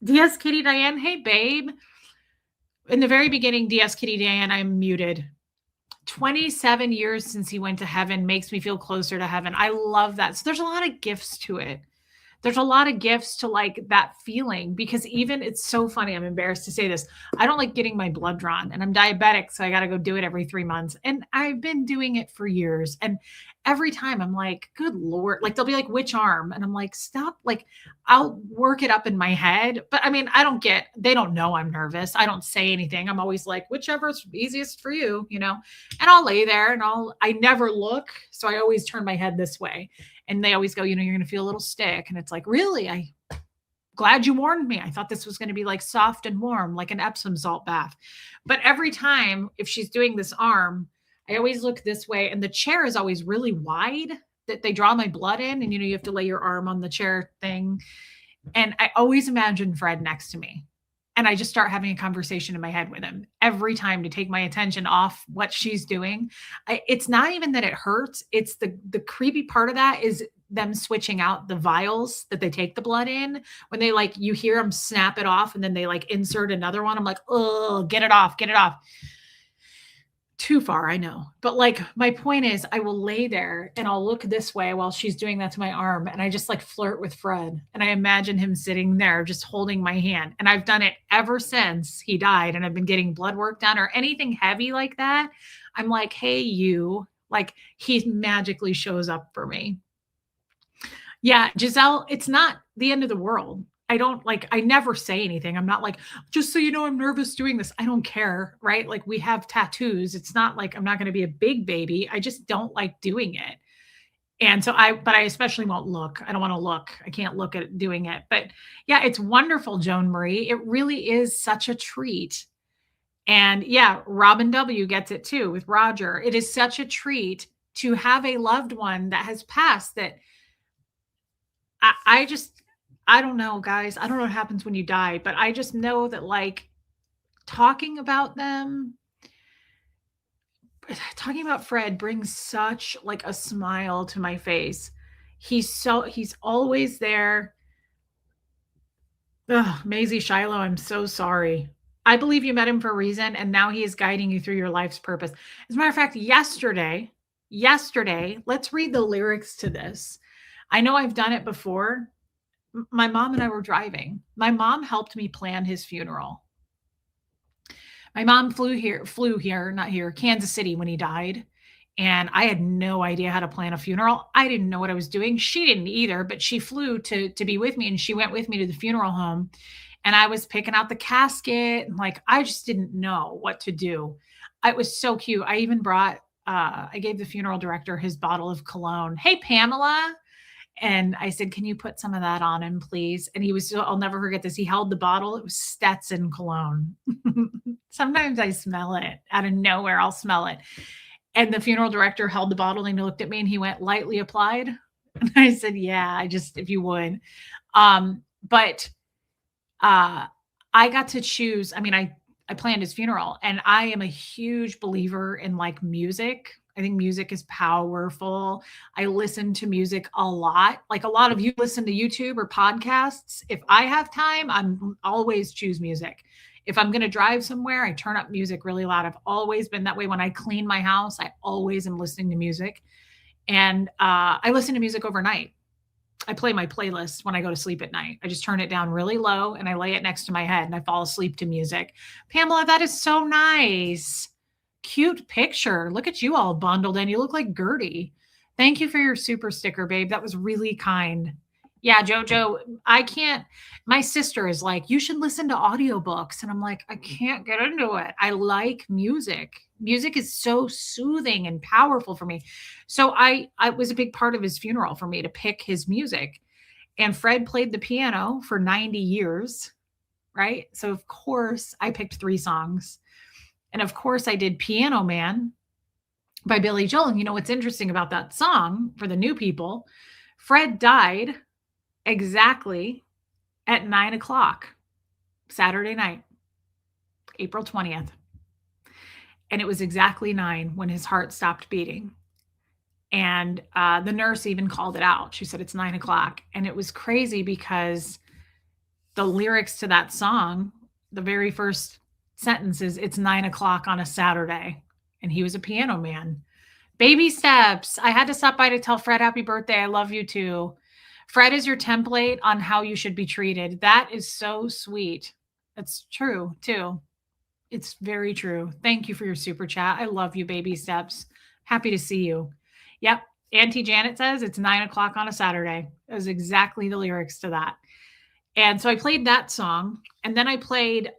DS Kitty Diane, hey babe. In the very beginning, DS Kitty Diane, I'm muted. 27 years since he went to heaven makes me feel closer to heaven. I love that. So there's a lot of gifts to it. There's a lot of gifts to like that feeling because even it's so funny. I'm embarrassed to say this. I don't like getting my blood drawn and I'm diabetic. So I got to go do it every 3 months. And I've been doing it for years. And every time I'm like, good Lord, like they'll be like, which arm? And I'm like, stop. Like I'll work it up in my head. But I mean, they don't know I'm nervous. I don't say anything. I'm always like, whichever's easiest for you, and I'll lay there and I never look. So I always turn my head this way. And they always go, you're going to feel a little stick. And it's like, really? Glad you warned me. I thought this was going to be like soft and warm, like an Epsom salt bath. But every time, if she's doing this arm, I always look this way. And the chair is always really wide that they draw my blood in. And, you have to lay your arm on the chair thing. And I always imagine Fred next to me. And I just start having a conversation in my head with him every time to take my attention off what she's doing. It's not even that it hurts. It's the creepy part of that is them switching out the vials that they take the blood in. When they like, you hear them snap it off and then they like insert another one. I'm like, oh, get it off, get it off. Too far, I know. But like my point is I will lay there and I'll look this way while she's doing that to my arm. And I just like flirt with Fred. And I imagine him sitting there just holding my hand. And I've done it ever since he died and I've been getting blood work done or anything heavy like that. I'm like, hey, you, like he magically shows up for me. Yeah, Giselle, it's not the end of the world. I never say anything. I'm not like, just so you know, I'm nervous doing this. I don't care, right? Like we have tattoos. It's not like I'm not going to be a big baby. I just don't like doing it. And so but I especially won't look. I don't want to look. I can't look at doing it. But yeah, it's wonderful, Joan Marie. It really is such a treat. And yeah, Robin W gets it too with Roger. It is such a treat to have a loved one that has passed that I don't know, guys. I don't know what happens when you die, but I just know that like talking about Fred brings such like a smile to my face. He's always there. Ugh, Maisie Shiloh, I'm so sorry. I believe you met him for a reason, and now he is guiding you through your life's purpose. As a matter of fact, yesterday, let's read the lyrics to this. I know I've done it before. My mom and I were driving. My mom helped me plan his funeral. My mom flew here, Kansas City when he died. And I had no idea how to plan a funeral. I didn't know what I was doing. She didn't either, but she flew to be with me and she went with me to the funeral home. And I was picking out the casket. And like, I just didn't know what to do. It was so cute. I even I gave the funeral director his bottle of cologne. Hey, Pamela. And I said, can you put some of that on him, please? And I'll never forget this. He held the bottle. It was Stetson cologne. Sometimes I smell it out of nowhere. I'll smell it. And the funeral director held the bottle and he looked at me and he went, lightly applied. And I said, yeah, if you would. But I got to choose. I mean, I planned his funeral and I am a huge believer in like music. I think music is powerful. I listen to music a lot. Like a lot of you listen to YouTube or podcasts. If I have time, I'm always choose music. If I'm going to drive somewhere, I turn up music really loud. I've always been that way. When I clean my house, I always am listening to music. And I listen to music overnight. I play my playlist when I go to sleep at night. I just turn it down really low and I lay it next to my head and I fall asleep to music. Pamela, that is so nice. Cute picture. Look at you all bundled in. You look like Gertie. Thank you for your super sticker, babe. That was really kind. Yeah, Jojo, my sister is like, you should listen to audiobooks. And I'm like, I can't get into it. I like music. Music is so soothing and powerful for me. So I was a big part of his funeral for me to pick his music. And Fred played the piano for 90 years, right? So of course I picked 3 songs. And of course I did Piano Man by Billy Joel. And you know what's interesting about that song for the new people? Fred died exactly at 9 o'clock Saturday night, April 20th. And it was exactly 9 when his heart stopped beating. And the nurse even called it out. She said, it's 9 o'clock. And it was crazy because the lyrics to that song, the very first sentence is, it's 9 o'clock on a Saturday. And he was a piano man. Baby steps. I had to stop by to tell Fred happy birthday. I love you too. Fred is your template on how you should be treated. That is so sweet. That's true too. It's very true. Thank you for your super chat. I love you, baby steps. Happy to see you. Yep. Auntie Janet says it's 9 o'clock on a Saturday. That was exactly the lyrics to that. And so I played that song. And then I played,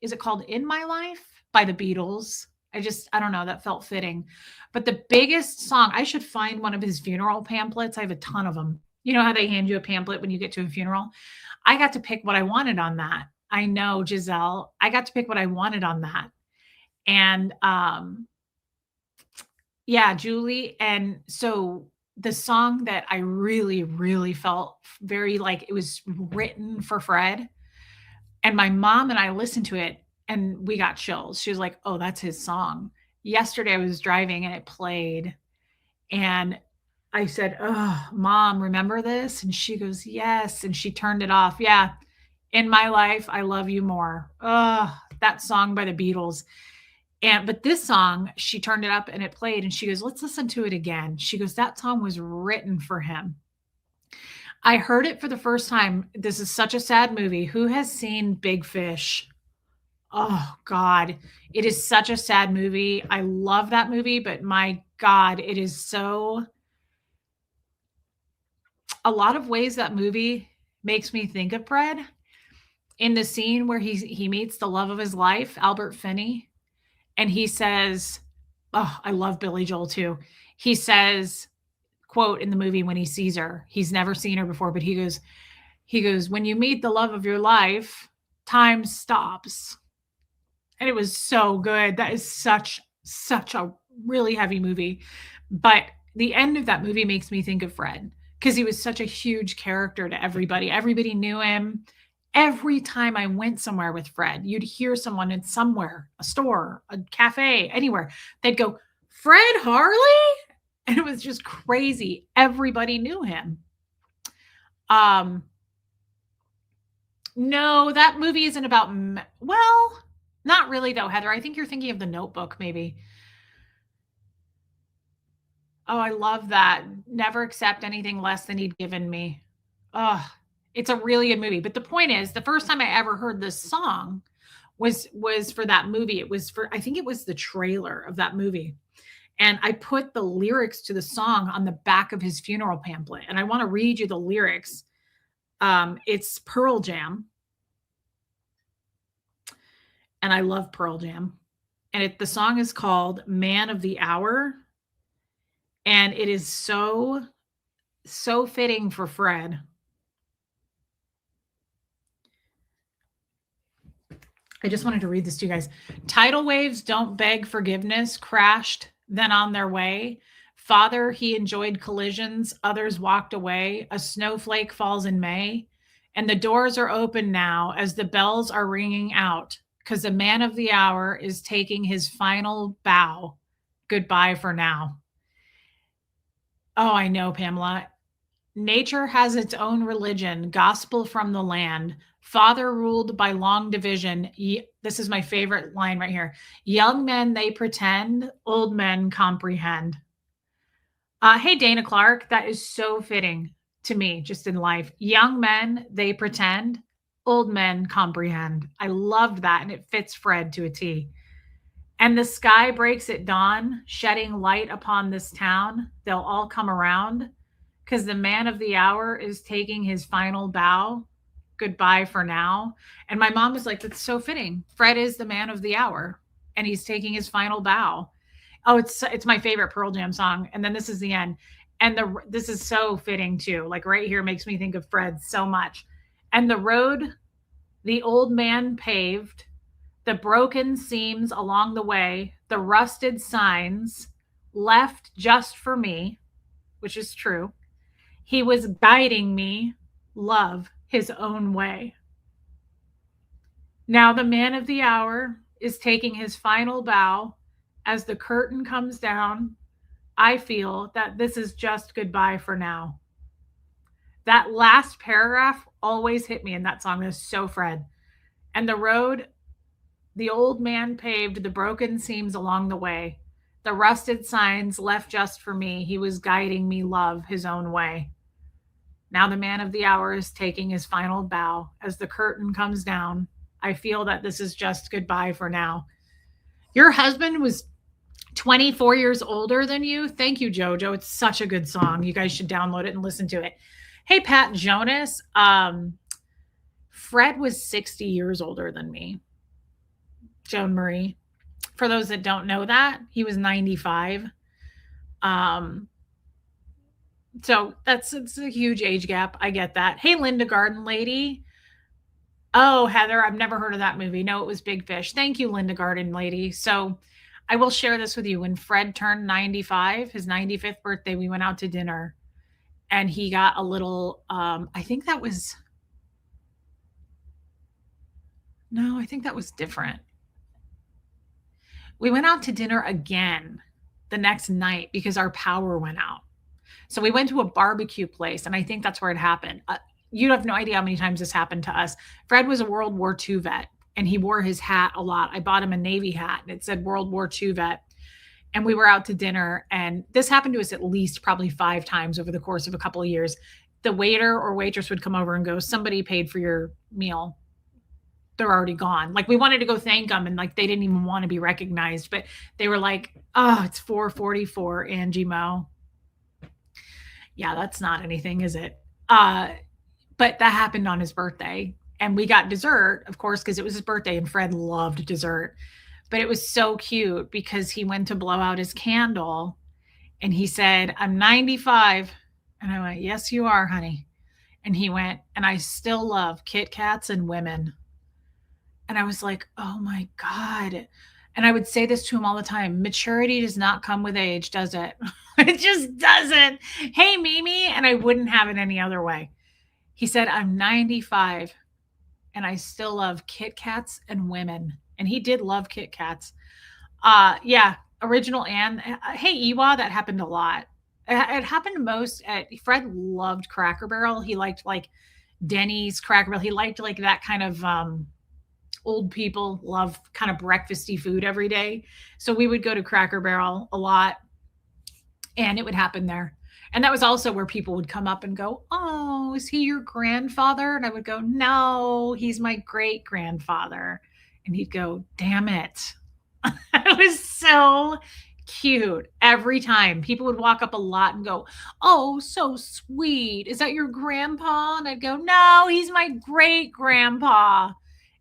is it called In My Life by the Beatles? I don't know. That felt fitting. But the biggest song, I should find one of his funeral pamphlets. I have a ton of them. You know how they hand you a pamphlet when you get to a funeral? I got to pick what I wanted on that. I know, Giselle. I got to pick what I wanted on that. And yeah, Julie. And so the song that I really, really felt very like it was written for Fred. And my mom and I listened to it and we got chills. She was like, oh, that's his song. Yesterday I was driving and it played. And I said, oh, Mom, remember this? And she goes, yes. And she turned it off. Yeah. In My Life, I Love You More. Oh, that song by the Beatles. But this song, she turned it up and it played and she goes, let's listen to it again. She goes, that song was written for him. I heard it for the first time. This is such a sad movie. Who has seen Big Fish? Oh God, it is such a sad movie. I love that movie, but my God, it is so, a lot of ways that movie makes me think of Fred. In the scene where he meets the love of his life, Albert Finney, and he says, oh, I love Billy Joel too. He says, quote in the movie when he sees her, he's never seen her before, but he goes, when you meet the love of your life, time stops. And it was so good. That is such a really heavy movie. But the end of that movie makes me think of Fred because he was such a huge character to everybody. Everybody knew him. Every time I went somewhere with Fred, you'd hear someone in somewhere, a store, a cafe, anywhere. They'd go, Fred Harley? And it was just crazy. Everybody knew him. No, that movie isn't about, well, not really though, Heather. I think you're thinking of The Notebook, maybe. Oh, I love that. Never accept anything less than he'd given me. Oh, it's a really good movie. But the point is, the first time I ever heard this song was for that movie. It was for, I think it was the trailer of that movie. And I put the lyrics to the song on the back of his funeral pamphlet. And I want to read you the lyrics. It's Pearl Jam. And I love Pearl Jam. And the song is called Man of the Hour. And it is so fitting for Fred. I just wanted to read this to you guys. Tidal waves don't beg forgiveness, crashed, then on their way. Father, he enjoyed collisions, others walked away. A snowflake falls in May, and the doors are open now as the bells are ringing out, because the man of the hour is taking his final bow. Goodbye for now. Oh, I know, Pamela. Nature has its own religion, gospel from the land. Father ruled by long division. This is my favorite line right here. Young men, they pretend, old men comprehend. Hey, Dana Clark, that is so fitting to me just in life. Young men, they pretend, old men comprehend. I loved that, and it fits Fred to a T. And the sky breaks at dawn, shedding light upon this town. They'll all come around because the man of the hour is taking his final bow. Goodbye for now. And my mom was like, that's so fitting. Fred is the man of the hour. and he's taking his final bow. Oh, it's my favorite Pearl Jam song. And then this is the end. And this is so fitting too. Like right here makes me think of Fred so much. And the road the old man paved, the broken seams along the way, the rusted signs left just for me, which is true. He was guiding me, love, his own way. Now the man of the hour is taking his final bow. As the curtain comes down, I feel that this is just goodbye for now. That last paragraph always hit me in that song. That's so Fred. And the road the old man paved, the broken seams along the way, the rusted signs left just for me. He was guiding me, love, his own way. Now the man of the hour is taking his final bow. As the curtain comes down, I feel that this is just goodbye for now. Your husband was 24 years older than you. Thank you, JoJo. It's such a good song. You guys should download it and listen to it. Hey, Pat Jonas. Fred was 60 years older than me. Joan Marie. For those that don't know that, he was 95. So it's a huge age gap. I get that. Hey, Linda Garden Lady. Oh, Heather, I've never heard of that movie. No, it was Big Fish. Thank you, Linda Garden Lady. So I will share this with you. When Fred turned 95, his 95th birthday, we went out to dinner and he got a little, I think that was different. We went out to dinner again the next night because our power went out. So we went to a barbecue place, and I think that's where it happened. You have no idea how many times this happened to us. Fred was a World War II vet, and he wore his hat a lot. I bought him a Navy hat, and it said World War II vet. And we were out to dinner, and this happened to us at least probably 5 times over the course of a couple of years. The waiter or waitress would come over and go, somebody paid for your meal. They're already gone. Like, we wanted to go thank them, and like they didn't even want to be recognized, but they were like, oh, it's 4:44, Angie Mo. Yeah, that's not anything, is it? But that happened on his birthday, and we got dessert, of course, because it was his birthday, and Fred loved dessert. But it was so cute because he went to blow out his candle, and he said, I'm 95. And I went, yes, you are, honey. And he went, and I still love Kit Kats and women. And I was like, oh my God. And I would say this to him all the time. Maturity does not come with age, does it? It just doesn't. Hey, Mimi. And I wouldn't have it any other way. He said, I'm 95 and I still love Kit Kats and women. And he did love Kit Kats. Yeah, original Anne. Hey, Ewa, that happened a lot. It happened most at, Fred loved Cracker Barrel. He liked like Denny's, Cracker Barrel. He liked like that kind of, old people love kind of breakfasty food every day. So we would go to Cracker Barrel a lot, and it would happen there. And that was also where people would come up and go, oh, is he your grandfather? And I would go, no, he's my great grandfather. And he'd go, damn it. It was so cute. Every time people would walk up a lot and go, oh, so sweet. Is that your grandpa? And I'd go, no, he's my great grandpa.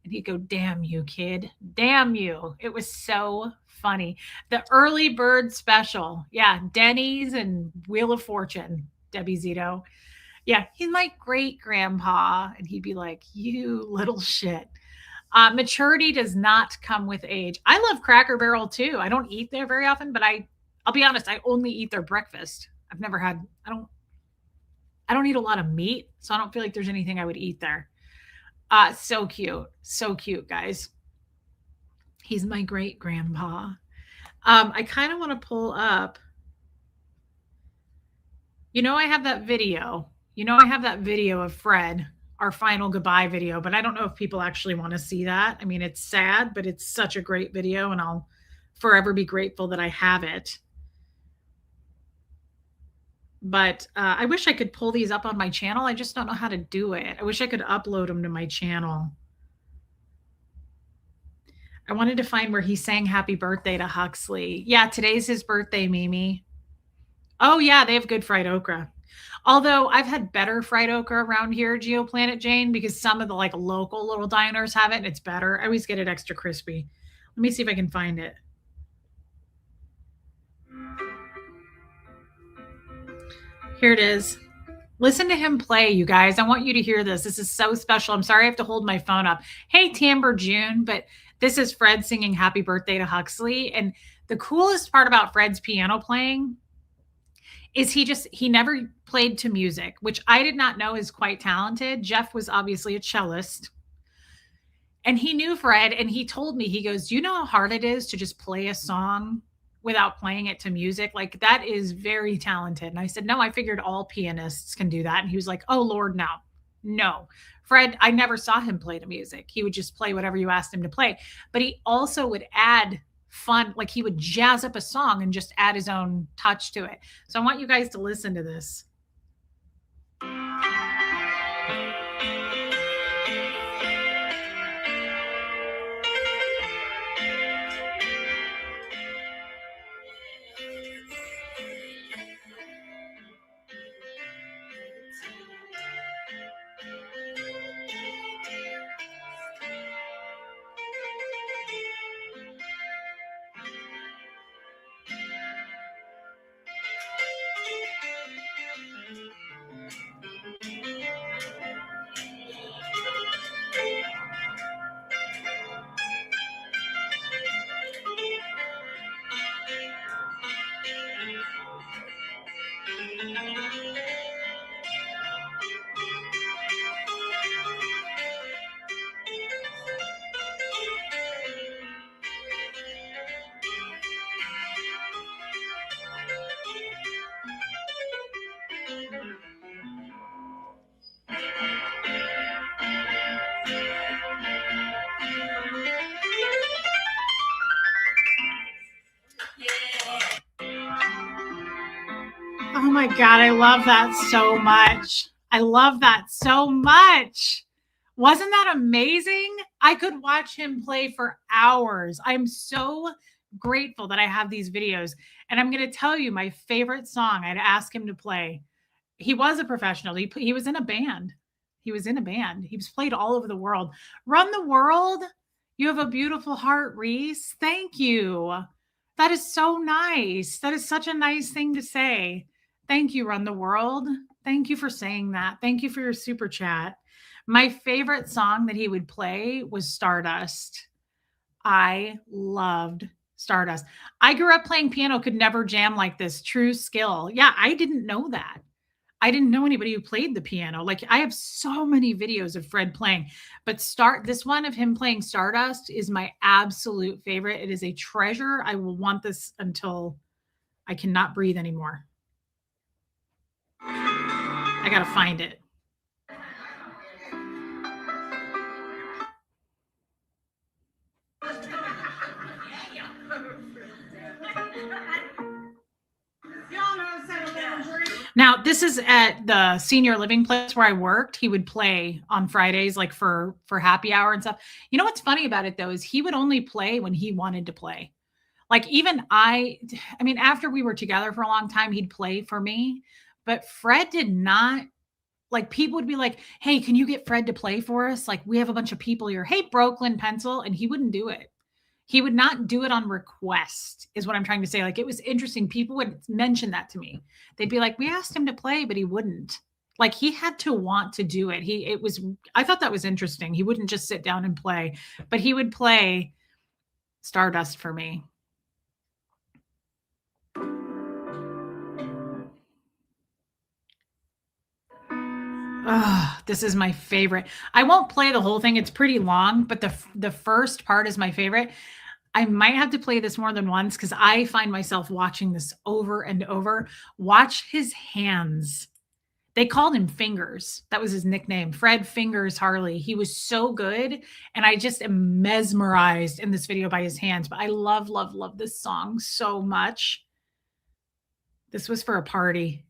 And he'd go, damn you, kid. Damn you. It was so funny. The early bird special. Yeah. Denny's and Wheel of Fortune. Debbie Zito. Yeah. He's my great grandpa. And he'd be like, you little shit. Maturity does not come with age. I love Cracker Barrel too. I don't eat there very often, but I'll be honest, I only eat their breakfast. I've never had, I don't eat a lot of meat. So I don't feel like there's anything I would eat there. So cute. So cute, guys. He's my great grandpa. I kind of want to pull up. I have that video. I have that video of Fred, our final goodbye video, but I don't know if people actually want to see that. I mean, it's sad, but it's such a great video, and I'll forever be grateful that I have it. But I wish I could pull these up on my channel. I just don't know how to do it. I wish I could upload them to my channel. I wanted to find where he sang happy birthday to Huxley. Yeah, today's his birthday, Mimi. Oh, yeah, they have good fried okra. Although I've had better fried okra around here, GeoPlanet Jane, because some of the like local little diners have it and it's better. I always get it extra crispy. Let me see if I can find it. Here it is. Listen to him play, you guys. I want you to hear this. This is so special. I'm sorry I have to hold my phone up. Hey, Timbre June, but this is Fred singing Happy Birthday to Huxley. And the coolest part about Fred's piano playing is he never played to music, which I did not know is quite talented. Jeff was obviously a cellist. And he knew Fred, and he told me, he goes, "Do you know how hard it is to just play a song without playing it to music? Like, that is very talented." And I said, "No, I figured all pianists can do that." And he was like, "Oh, Lord, no. No. Fred, I never saw him play to music. He would just play whatever you asked him to play. But he also would add fun, like he would jazz up a song and just add his own touch to it." So I want you guys to listen to this. Oh my God, I love that so much. I love that so much. Wasn't that amazing? I could watch him play for hours. I'm so grateful that I have these videos. And I'm going to tell you my favorite song I'd ask him to play. He was a professional. He was in a band. He was in a band. He was played all over the world. Run the World. You have a beautiful heart, Reese. Thank you. That is so nice. That is such a nice thing to say. Thank you, Run the World. Thank you for saying that. Thank you for your super chat. My favorite song that he would play was Stardust. I loved Stardust. I grew up playing piano, could never jam like this. True skill. Yeah, I didn't know that. I didn't know anybody who played the piano. Like, I have so many videos of Fred playing, but this one of him playing Stardust is my absolute favorite. It is a treasure. I will want this until I cannot breathe anymore. I got to find it. Now, this is at the senior living place where I worked. He would play on Fridays, like for happy hour and stuff. You know what's funny about it though is he would only play when he wanted to play. Like even I mean, after we were together for a long time, he'd play for me. But Fred did not, like, people would be like, "Hey, can you get Fred to play for us? Like, we have a bunch of people here. Hey, Brooklyn Pencil," and he wouldn't do it. He would not do it on request, is what I'm trying to say. Like, it was interesting. People would mention that to me. They'd be like, "We asked him to play, but he wouldn't." Like, he had to want to do it. I thought that was interesting. He wouldn't just sit down and play, but he would play Stardust for me. Oh, this is my favorite. I won't play the whole thing. It's pretty long, but the first part is my favorite. I might have to play this more than once because I find myself watching this over and over. Watch his hands. They called him Fingers. That was his nickname, Fred Fingers Harley. He was so good. And I just am mesmerized in this video by his hands. But I love, love, love this song so much. This was for a party.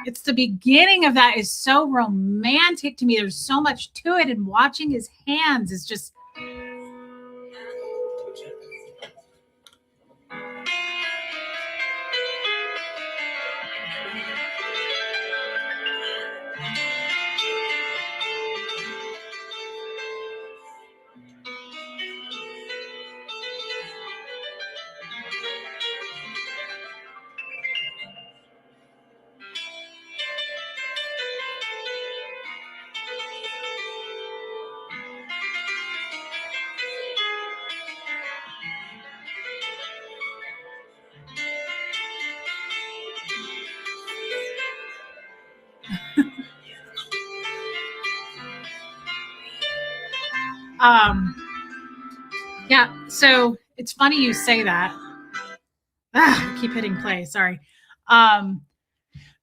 It's the beginning of that is so romantic to me. There's so much to it, and watching his hands is just. Yeah, so it's funny you say that. I keep hitting play, sorry.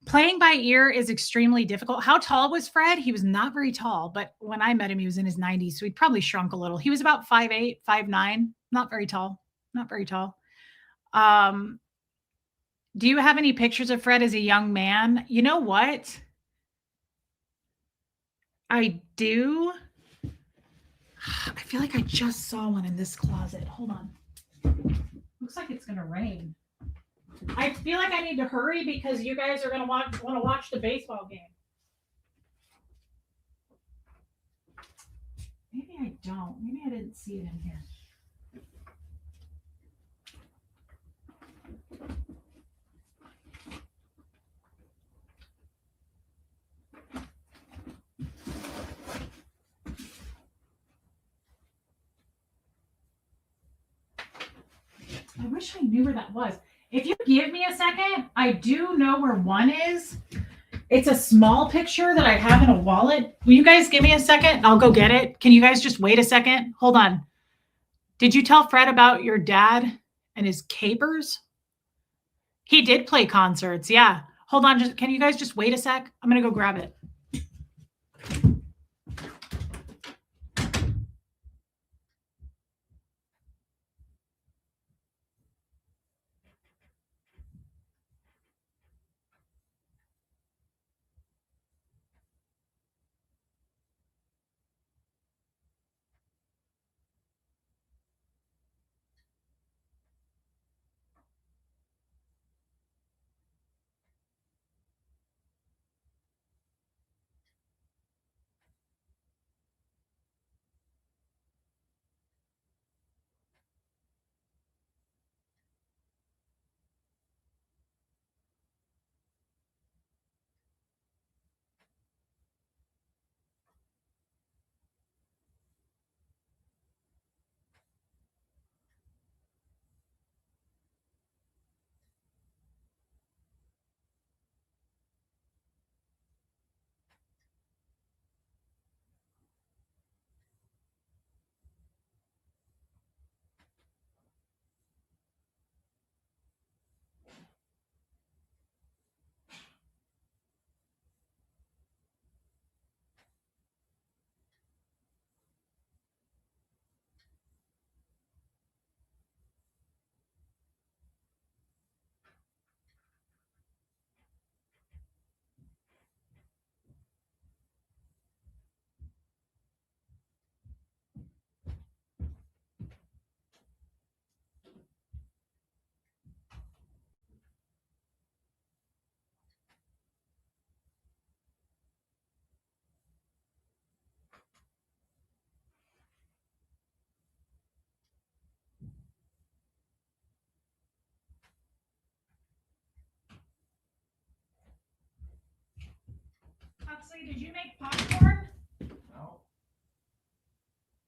Playing by ear is extremely difficult. How tall was Fred? He was not very tall, but when I met him, he was in his 90s, so he'd probably shrunk a little. He was about 5'8", 5'9", not very tall, not very tall. Do you have any pictures of Fred as a young man? You know what? I do. I feel like I just saw one in this closet. Hold on. Looks like it's gonna rain. I feel like I need to hurry because you guys are gonna want to watch the baseball game. Maybe I don't. Maybe I didn't see it in here. I wish I knew where that was. If you give me a second, I do know where one is. It's a small picture that I have in a wallet. Will you guys give me a second? I'll go get it. Can you guys just wait a second? Hold on. Did you tell Fred about your dad and his capers? He did play concerts. Yeah. Hold on. Can you guys just wait a sec? I'm going to go grab it. Huxley, did you make popcorn? No.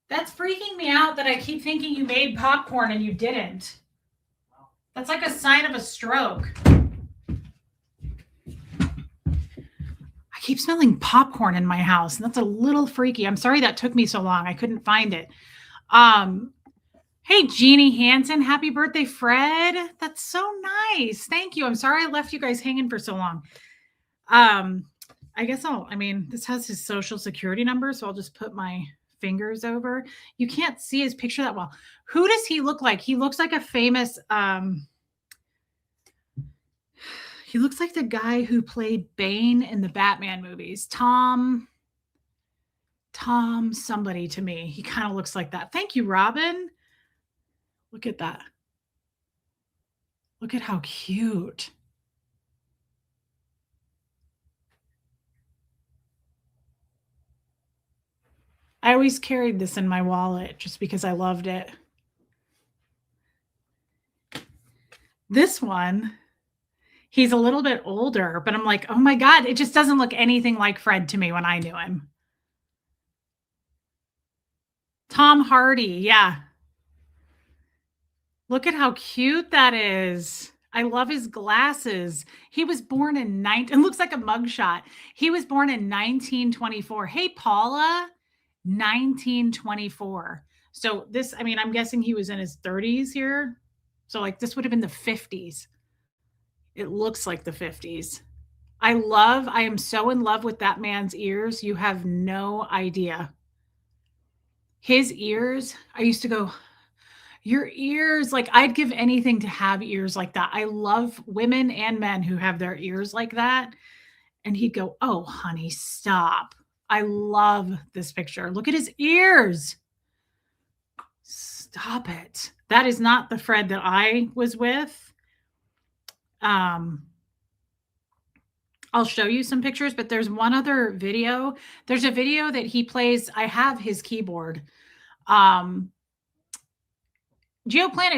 That's freaking me out that I keep thinking you made popcorn and you didn't. That's like a sign of a stroke. I keep smelling popcorn in my house, and that's a little freaky. I'm sorry that took me so long. I couldn't find it. Hey, Jeannie Hansen, happy birthday, Fred. That's so nice. Thank you. I'm sorry I left you guys hanging for so long. I guess this has his social security number, so I'll just put my fingers over. You can't see his picture that well. Who does he look like? He looks like a famous, He looks like the guy who played Bane in the Batman movies. Tom somebody to me. He kind of looks like that. Thank you, Robin. Look at that. Look at how cute. I always carried this in my wallet just because I loved it. This one, he's a little bit older, but I'm like, oh my God, it just doesn't look anything like Fred to me when I knew him. Tom Hardy, yeah. Look at how cute that is. I love his glasses. He was born in it looks like a mugshot. He was born in 1924. Hey, Paula, 1924. So this, I mean, I'm guessing he was in his 30s here. So like this would have been the 50s. It looks like the 50s. I am so in love with that man's ears. You have no idea. His ears, I used to go, your ears, like I'd give anything to have ears like that. I love women and men who have their ears like that. And he'd go, oh, honey, stop. I love this picture. Look at his ears. Stop it. That is not the Fred that I was with. I'll show you some pictures, but there's one other video. There's a video that he plays. I have his keyboard. GeoPlanet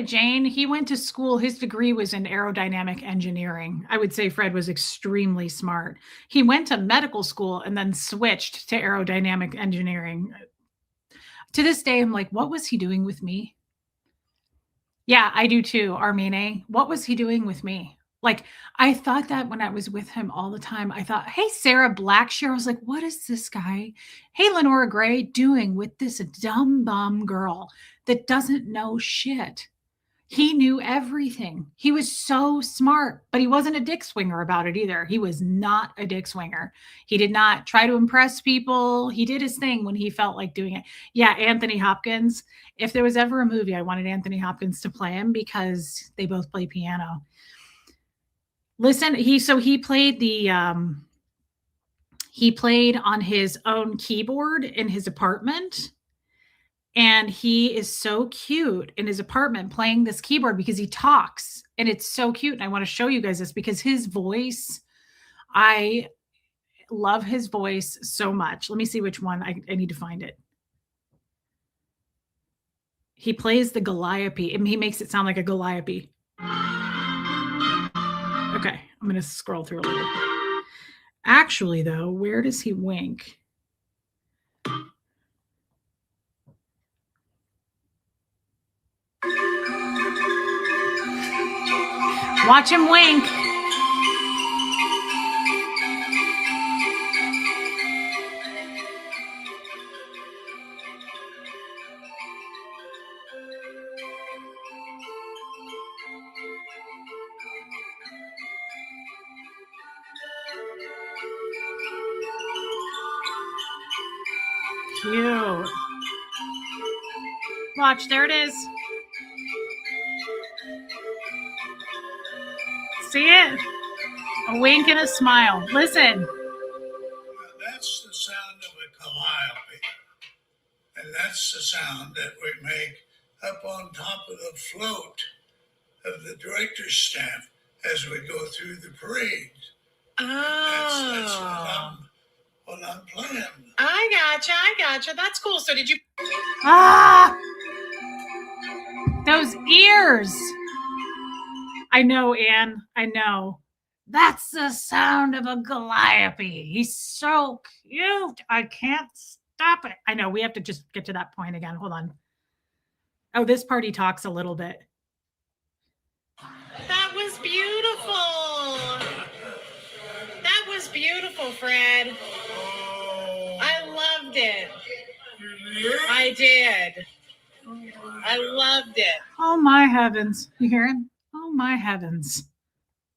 Jane, he went to school. His degree was in aerodynamic engineering. I would say Fred was extremely smart. He went to medical school and then switched to aerodynamic engineering. To this day, I'm like, what was he doing with me? Yeah, I do too, Armine. What was he doing with me? Like, I thought that when I was with him all the time. I thought, hey, Sarah Blackshear. I was like, what is this guy, hey, Lenora Gray, doing with this dumb bum girl that doesn't know shit? He knew everything. He was so smart, but he wasn't a dick swinger about it either. He was not a dick swinger. He did not try to impress people. He did his thing when he felt like doing it. Yeah, Anthony Hopkins. If there was ever a movie, I wanted Anthony Hopkins to play him because they both play piano. Listen, he played he played on his own keyboard in his apartment. And he is so cute in his apartment playing this keyboard because he talks and it's so cute. And I want to show you guys this because his voice, I love his voice so much. Let me see which one. I need to find it. He plays the Calliope and he makes it sound like a Calliope. Okay, I'm going to scroll through a little. Actually, though, where does he wink? Watch him wink. Cute. Watch, there it is. See it? A wink and a smile. Listen. That's the sound of a calliope. And that's the sound that we make up on top of the float of the director's staff as we go through the parade. Oh. That's what I'm playing. I gotcha. That's cool. So did you... Those ears. I know, Anne. I know. That's the sound of a Calliope. He's so cute. I can't stop it. I know. We have to just get to that point again. Hold on. Oh, this part he talks a little bit. That was beautiful. That was beautiful, Fred. I loved it. I did. I loved it. Oh, my heavens. You hear him? Oh, my heavens.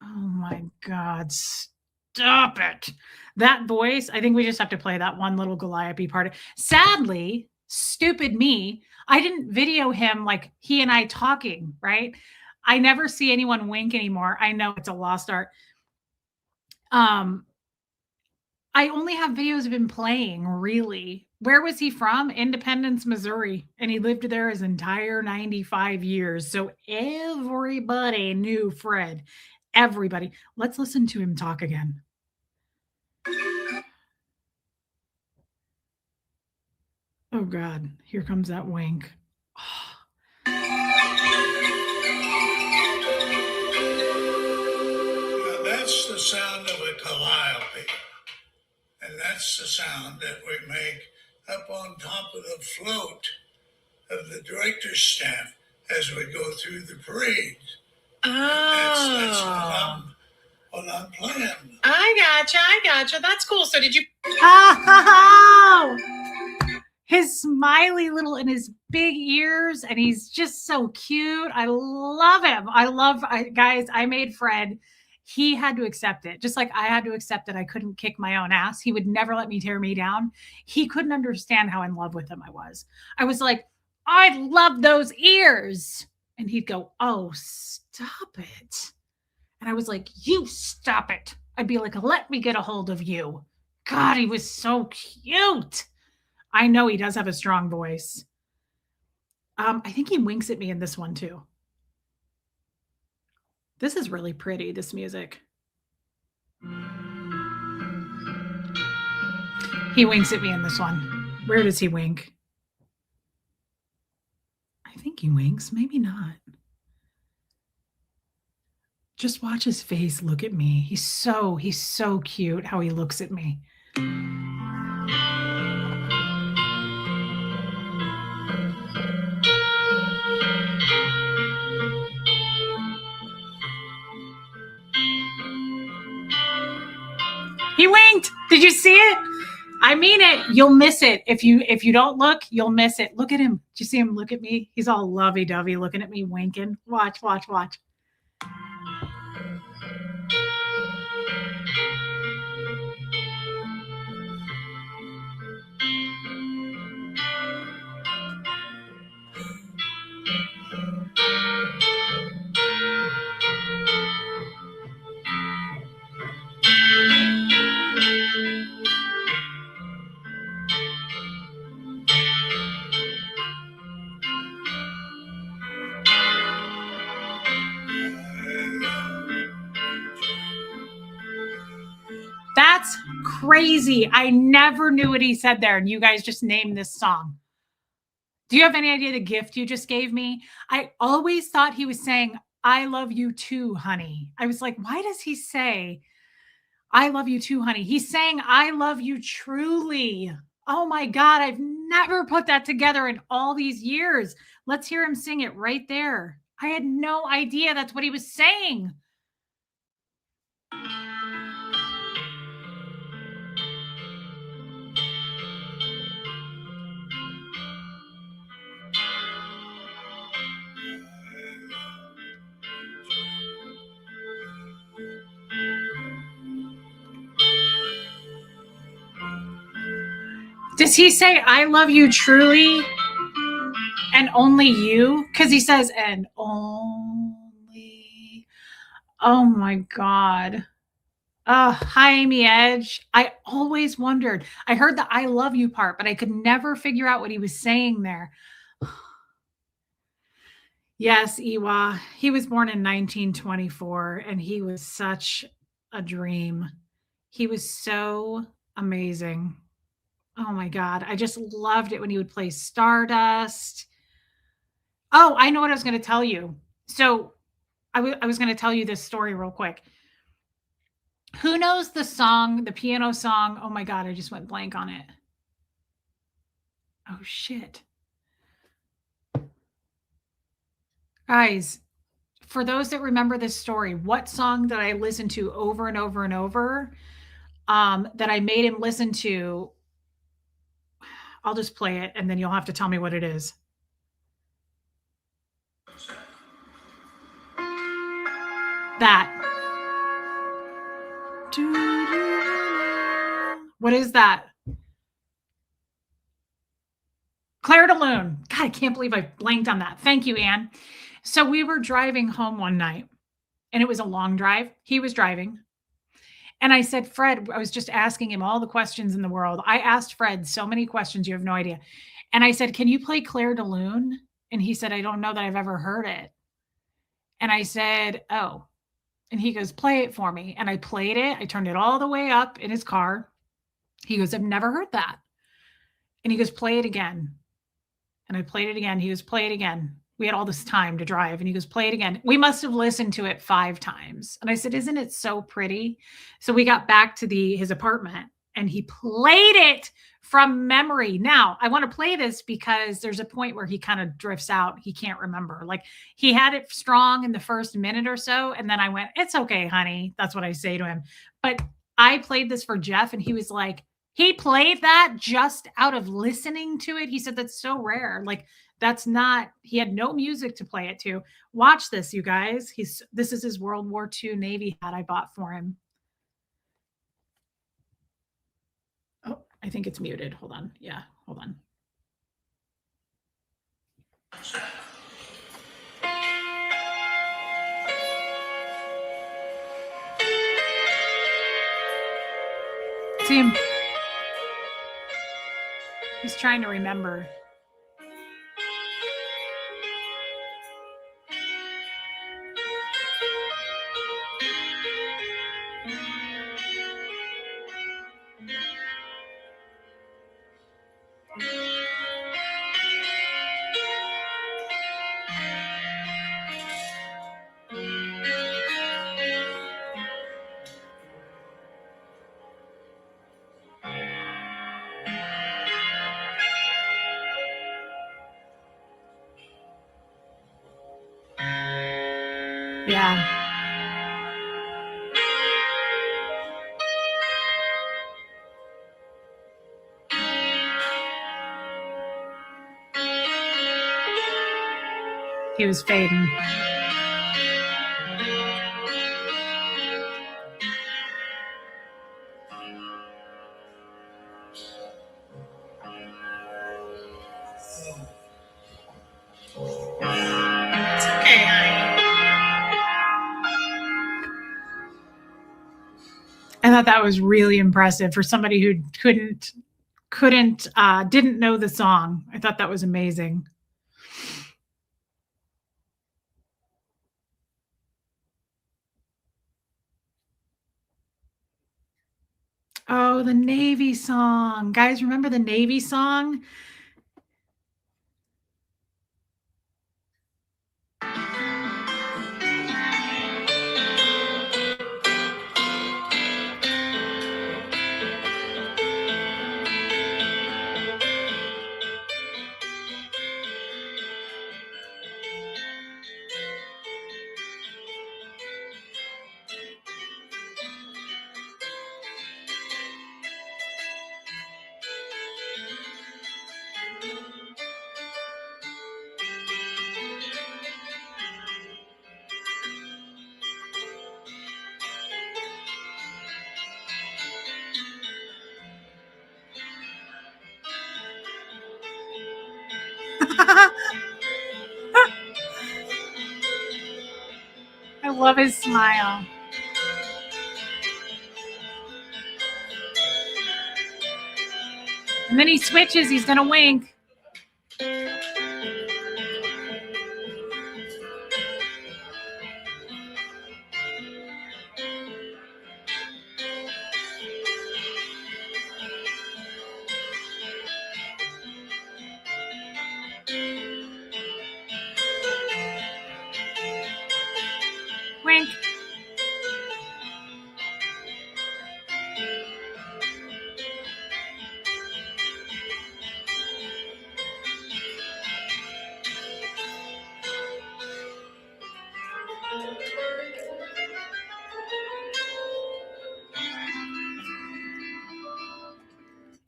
Oh, my God. Stop it. That voice, I think we just have to play that one little Calliope part. Sadly, stupid me, I didn't video him like he and I talking, right? I never see anyone wink anymore. I know it's a lost art. Um, I only have videos of him playing, really. Where was he from? Independence, Missouri, and he lived there his entire 95 years. So everybody knew Fred. Everybody. Let's listen to him talk again. Oh God, here comes that wink. Now that's the sound of a calliope. And that's the sound that we make up on top of the float of the director's staff as we go through the parade. That's what I'm playing. I gotcha. That's cool. So did you? Oh! His smiley little and his big ears, and he's just so cute. I love him. Guys, I made Fred. He had to accept it. Just like I had to accept that I couldn't kick my own ass. He would never let me tear me down. He couldn't understand how in love with him I was. I was like, I love those ears. And he'd go, oh, stop it. And I was like, you stop it. I'd be like, let me get a hold of you. God, he was so cute. I know he does have a strong voice. I think he winks at me in this one too. This is really pretty, this music. He winks at me in this one. Where does he wink? I think he winks, maybe not. Just watch his face look at me. He's so cute how he looks at me. He winked. Did you see it? I mean it. You'll miss it. If you don't look, you'll miss it. Look at him. Did you see him look at me? He's all lovey-dovey looking at me, winking. Watch. That's crazy. I never knew what he said there, and you guys just named this song. Do you have any idea the gift you just gave me? I always thought he was saying, I love you too, honey. I was like, why does he say, I love you too, honey? He's saying, I love you truly. Oh my God, I've never put that together in all these years. Let's hear him sing it right there. I had no idea that's what he was saying. Does he say, I love you truly and only you? Because he says, and only. Oh my God. Hi, Amy Edge. I always wondered. I heard the I love you part, but I could never figure out what he was saying there. Yes, Iwa. He was born in 1924, and he was such a dream. He was so amazing. Oh my God. I just loved it when he would play Stardust. Oh, I know what I was going to tell you. So I was going to tell you this story real quick. Who knows the song, the piano song? Oh my God, I just went blank on it. Oh shit. Guys, for those that remember this story, what song that I listened to over and over and over that I made him listen to? I'll just play it and then you'll have to tell me what it is. That. What is that? Claire de Lune. God, I can't believe I blanked on that. Thank you, Anne. So we were driving home one night and it was a long drive. He was driving And I said, Fred, I was just asking him all the questions in the world. I asked Fred so many questions, you have no idea. And I said, can you play Claire de Lune? And he said, I don't know that I've ever heard it. And I said, oh. And he goes, play it for me. And I played it. I turned it all the way up in his car. He goes, I've never heard that. And he goes, play it again. And I played it again. He goes, play it again. We had all this time to drive. And he goes, play it again. We must have listened to it 5 times. And I said, isn't it so pretty? So we got back to his apartment and he played it from memory. Now, I want to play this because there's a point where he kind of drifts out. He can't remember. Like he had it strong in the first minute or so. And then I went, it's okay, honey. That's what I say to him. But I played this for Jeff and he was like, he played that just out of listening to it. He said, that's so rare. Like that's not, he had no music to play it to. Watch this, you guys. This is his World War II Navy hat I bought for him. Oh, I think it's muted. Hold on. Yeah, hold on. See him. He's trying to remember. Yeah. He was fading. It's okay, honey. I thought that was really impressive for somebody who didn't know the song. I thought that was amazing. Oh, the Navy song. Guys, remember the Navy song? I love his smile. And then he switches. He's going to wink. Wink.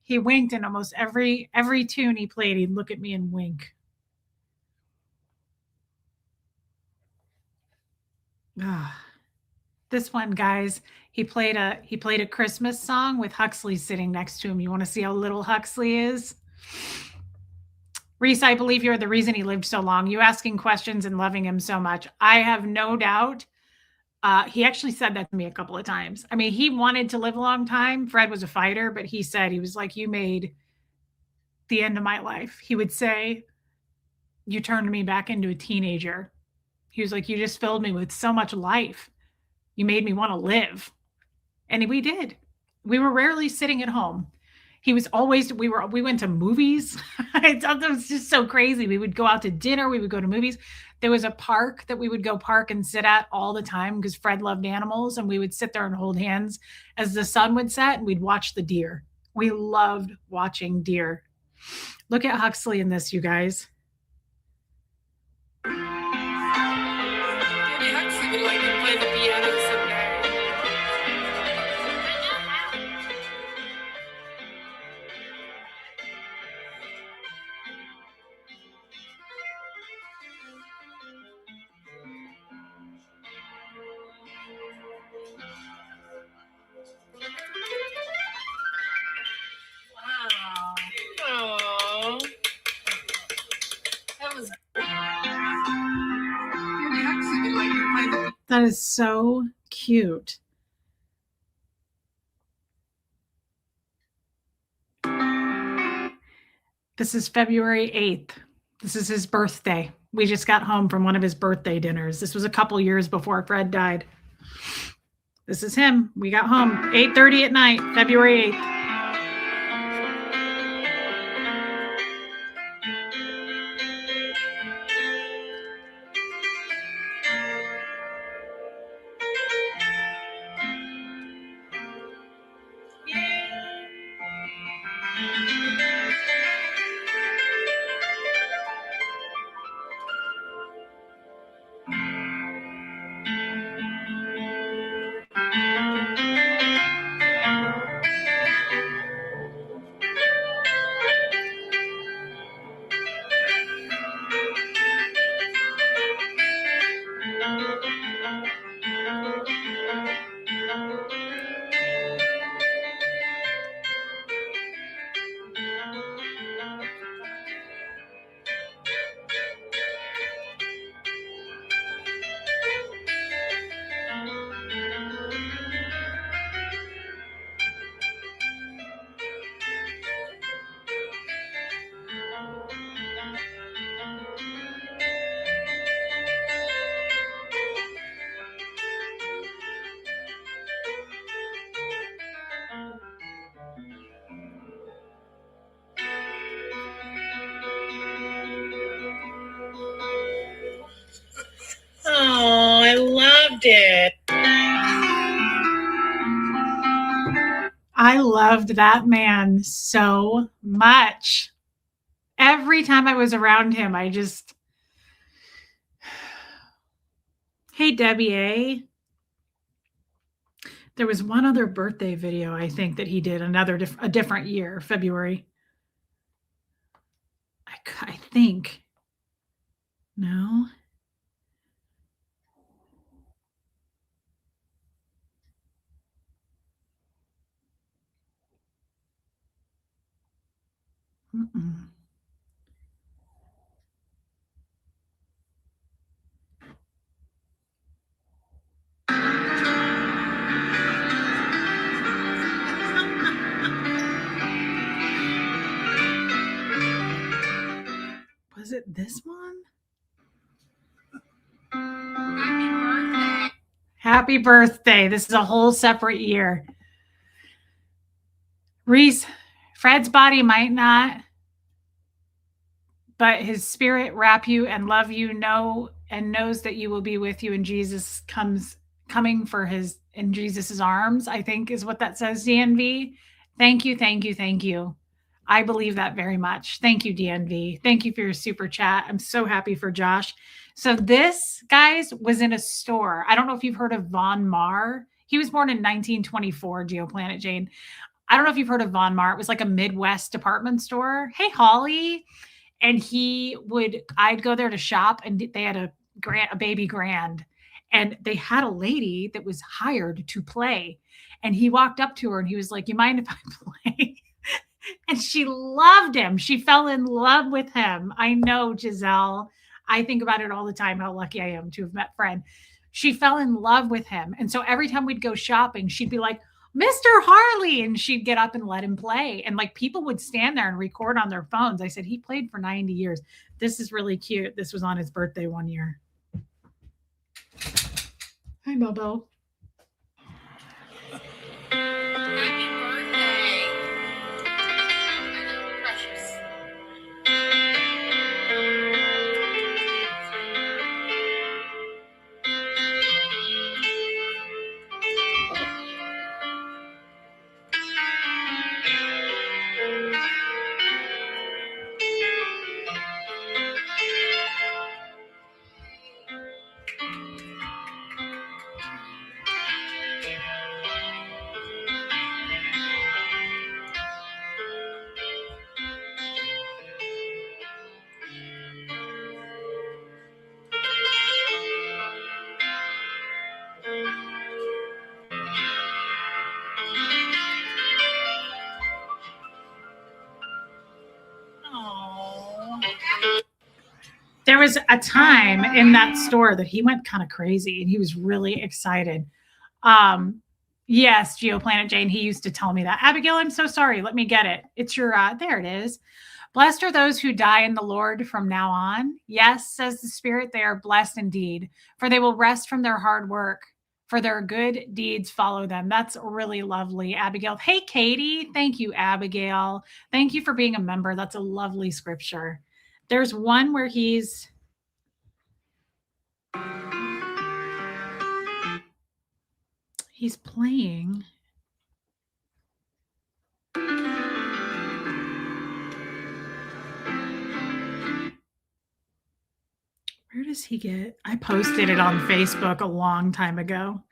He winked in almost every tune he played. He'd look at me and wink. This one, guys, he played a Christmas song with Huxley sitting next to him. You want to see how little Huxley is? Reese, I believe you're the reason he lived so long. You asking questions and loving him so much. I have no doubt He actually said that to me a couple of times. I mean, he wanted to live a long time. Fred was a fighter, but he said, he was like, "You made the end of my life." He would say, "You turned me back into a teenager." He was like, "You just filled me with so much life. You made me want to live." And we did. We were rarely sitting at home. He was always, we went to movies. It was just so crazy. We would go out to dinner, we would go to movies. There was a park that we would go park and sit at all the time because Fred loved animals, and we would sit there and hold hands as the sun would set, and we'd watch the deer. We loved watching deer. Look at Huxley in this, you guys. Maybe Huxley would like to play the piano someday. Wow. Oh. That was. Maybe Huxley would like to play the. That is so cute. This is February 8th. This is his birthday. We just got home from one of his birthday dinners. This was a couple years before Fred died. This is him. We got home 8:30 at night, February 8th. Oh, I loved it. I loved that man so much. Every time I was around him, I just. Hey, Debbie A. There was one other birthday video, I think, that he did a different year, February. I think. No. Mm-mm. Was it this one? Happy birthday. This is a whole separate year. Reese, Fred's body might not, but his spirit wrap you and love you, know and knows that you will be with you, and Jesus coming for his in Jesus's arms, I think is what that says, DNV. Thank you, thank you, thank you. I believe that very much. Thank you, DNV. Thank you for your super chat. I'm so happy for Josh. So this, guys, was in a store. I don't know if you've heard of Von Maur. He was born in 1924, GeoPlanet Jane. I don't know if you've heard of Von Maur. It was like a Midwest department store. Hey, Holly. And I'd go there to shop, and they had a baby grand. And they had a lady that was hired to play. And he walked up to her and he was like, "You mind if I play?" And she loved him. She fell in love with him. I know, Giselle. I think about it all the time, how lucky I am to have met Fred. She fell in love with him. And so every time we'd go shopping, she'd be like, Mr. Harley. And she'd get up and let him play. And like people would stand there and record on their phones. I said, he played for 90 years. This is really cute. This was on his birthday one year. Hi, Bobo. Happy birthday. Precious. There was a time in that store that he went kind of crazy and he was really excited. Yes, GeoPlanet Jane, he used to tell me that. Abigail, I'm so sorry. Let me get it. It's your, there it is. Blessed are those who die in the Lord from now on. Yes, says the Spirit, they are blessed indeed, for they will rest from their hard work, for their good deeds follow them. That's really lovely, Abigail. Hey, Katie. Thank you, Abigail. Thank you for being a member. That's a lovely scripture. There's one where he's playing. Where does he get? I posted it on Facebook a long time ago.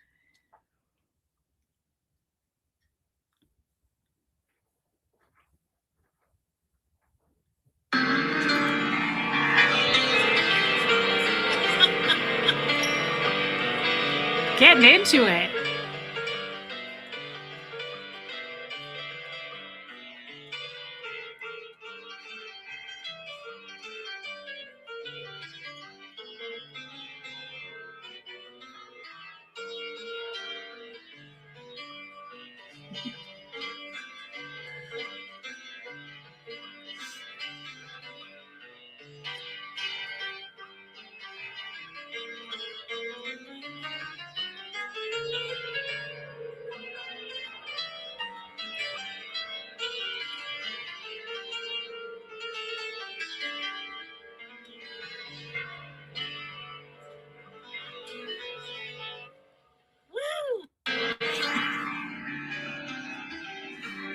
Getting into it.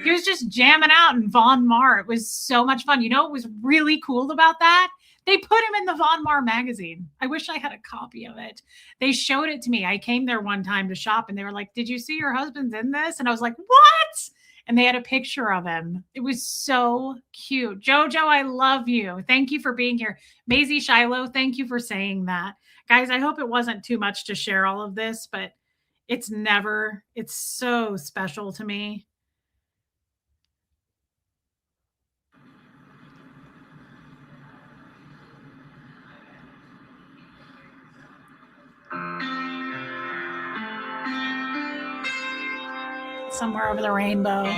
He was just jamming out in Von Mar. It was so much fun. You know what was really cool about that? They put him in the Von Mar magazine. I wish I had a copy of it. They showed it to me. I came there one time to shop and they were like, did you see your husband's in this? And I was like, what? And they had a picture of him. It was so cute. Jojo, I love you. Thank you for being here. Maisie Shiloh, thank you for saying that. Guys, I hope it wasn't too much to share all of this, but it's so special to me. Somewhere over the rainbow.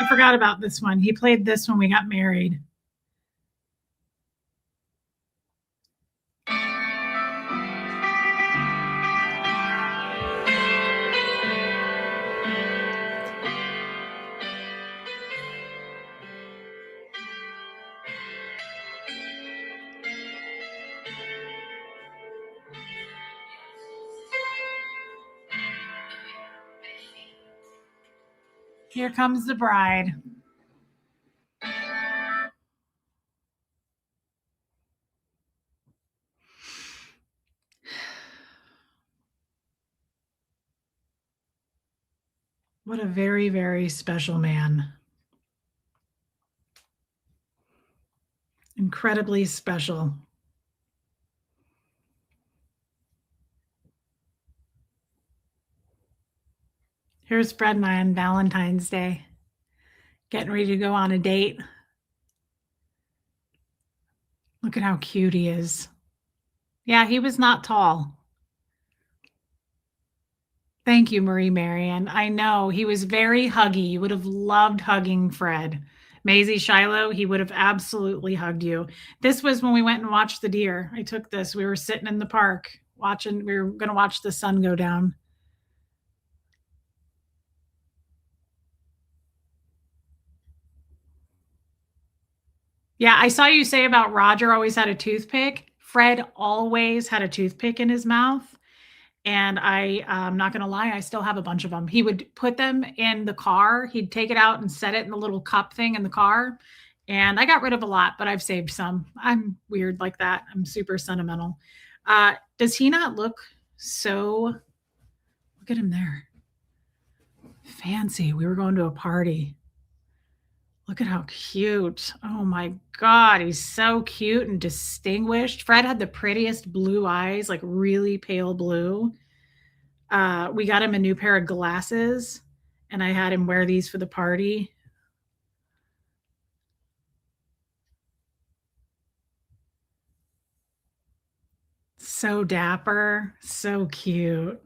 I forgot about this one. He played this when we got married. Here comes the bride. What a very, very special man. Incredibly special. Here's Fred and I on Valentine's Day, getting ready to go on a date. Look at how cute he is. Yeah, he was not tall. Thank you, Marie Marion. I know he was very huggy. You would have loved hugging Fred. Maisie Shiloh, he would have absolutely hugged you. This was when we went and watched the deer. I took this. We were sitting in the park watching, we were going to watch the sun go down. Yeah, I saw you say about Roger always had a toothpick. Fred always had a toothpick in his mouth. And I'm not going to lie, I still have a bunch of them. He would put them in the car. He'd take it out and set it in the little cup thing in the car. And I got rid of a lot, but I've saved some. I'm weird like that. I'm super sentimental. Does he not look so, look at him there. Fancy. We were going to a party. Look at how cute. Oh my God, he's so cute and distinguished. Fred had the prettiest blue eyes, like really pale blue. We got him a new pair of glasses, and I had him wear these for the party. So dapper, so cute.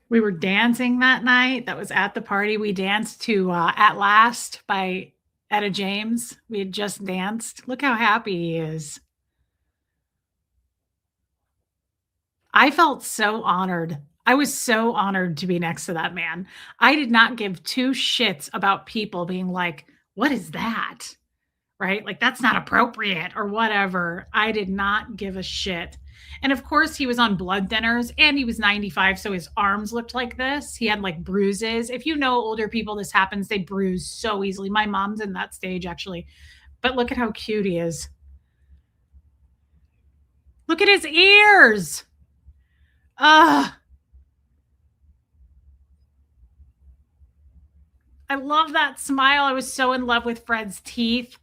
We were dancing that night. That was at the party. We danced to At Last by Etta James. We had just danced. Look how happy he is. I felt so honored. I was so honored to be next to that man. I did not give two shits about people being like, what is that? Right? Like, that's not appropriate or whatever. I did not give a shit. And of course, he was on blood thinners and he was 95. So his arms looked like this. He had like bruises. If you know older people, this happens. They bruise so easily. My mom's in that stage, actually. But look at how cute he is. Look at his ears. I love that smile. I was so in love with Fred's teeth.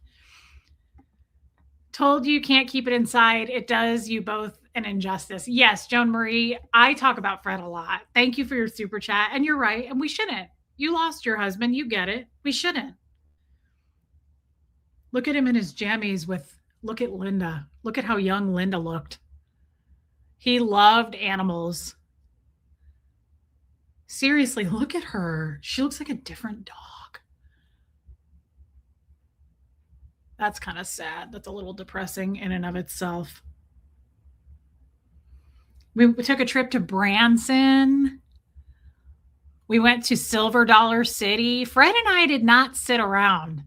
Told you can't keep it inside. It does you both an injustice. Yes, Joan Marie, I talk about Fred a lot. Thank you for your super chat. And you're right. And we shouldn't. You lost your husband. You get it. We shouldn't. Look at him in his jammies look at Linda. Look at how young Linda looked. He loved animals. Seriously, look at her. She looks like a different dog. That's kind of sad. That's a little depressing in and of itself. We took a trip to Branson. We went to Silver Dollar City. Fred and I did not sit around.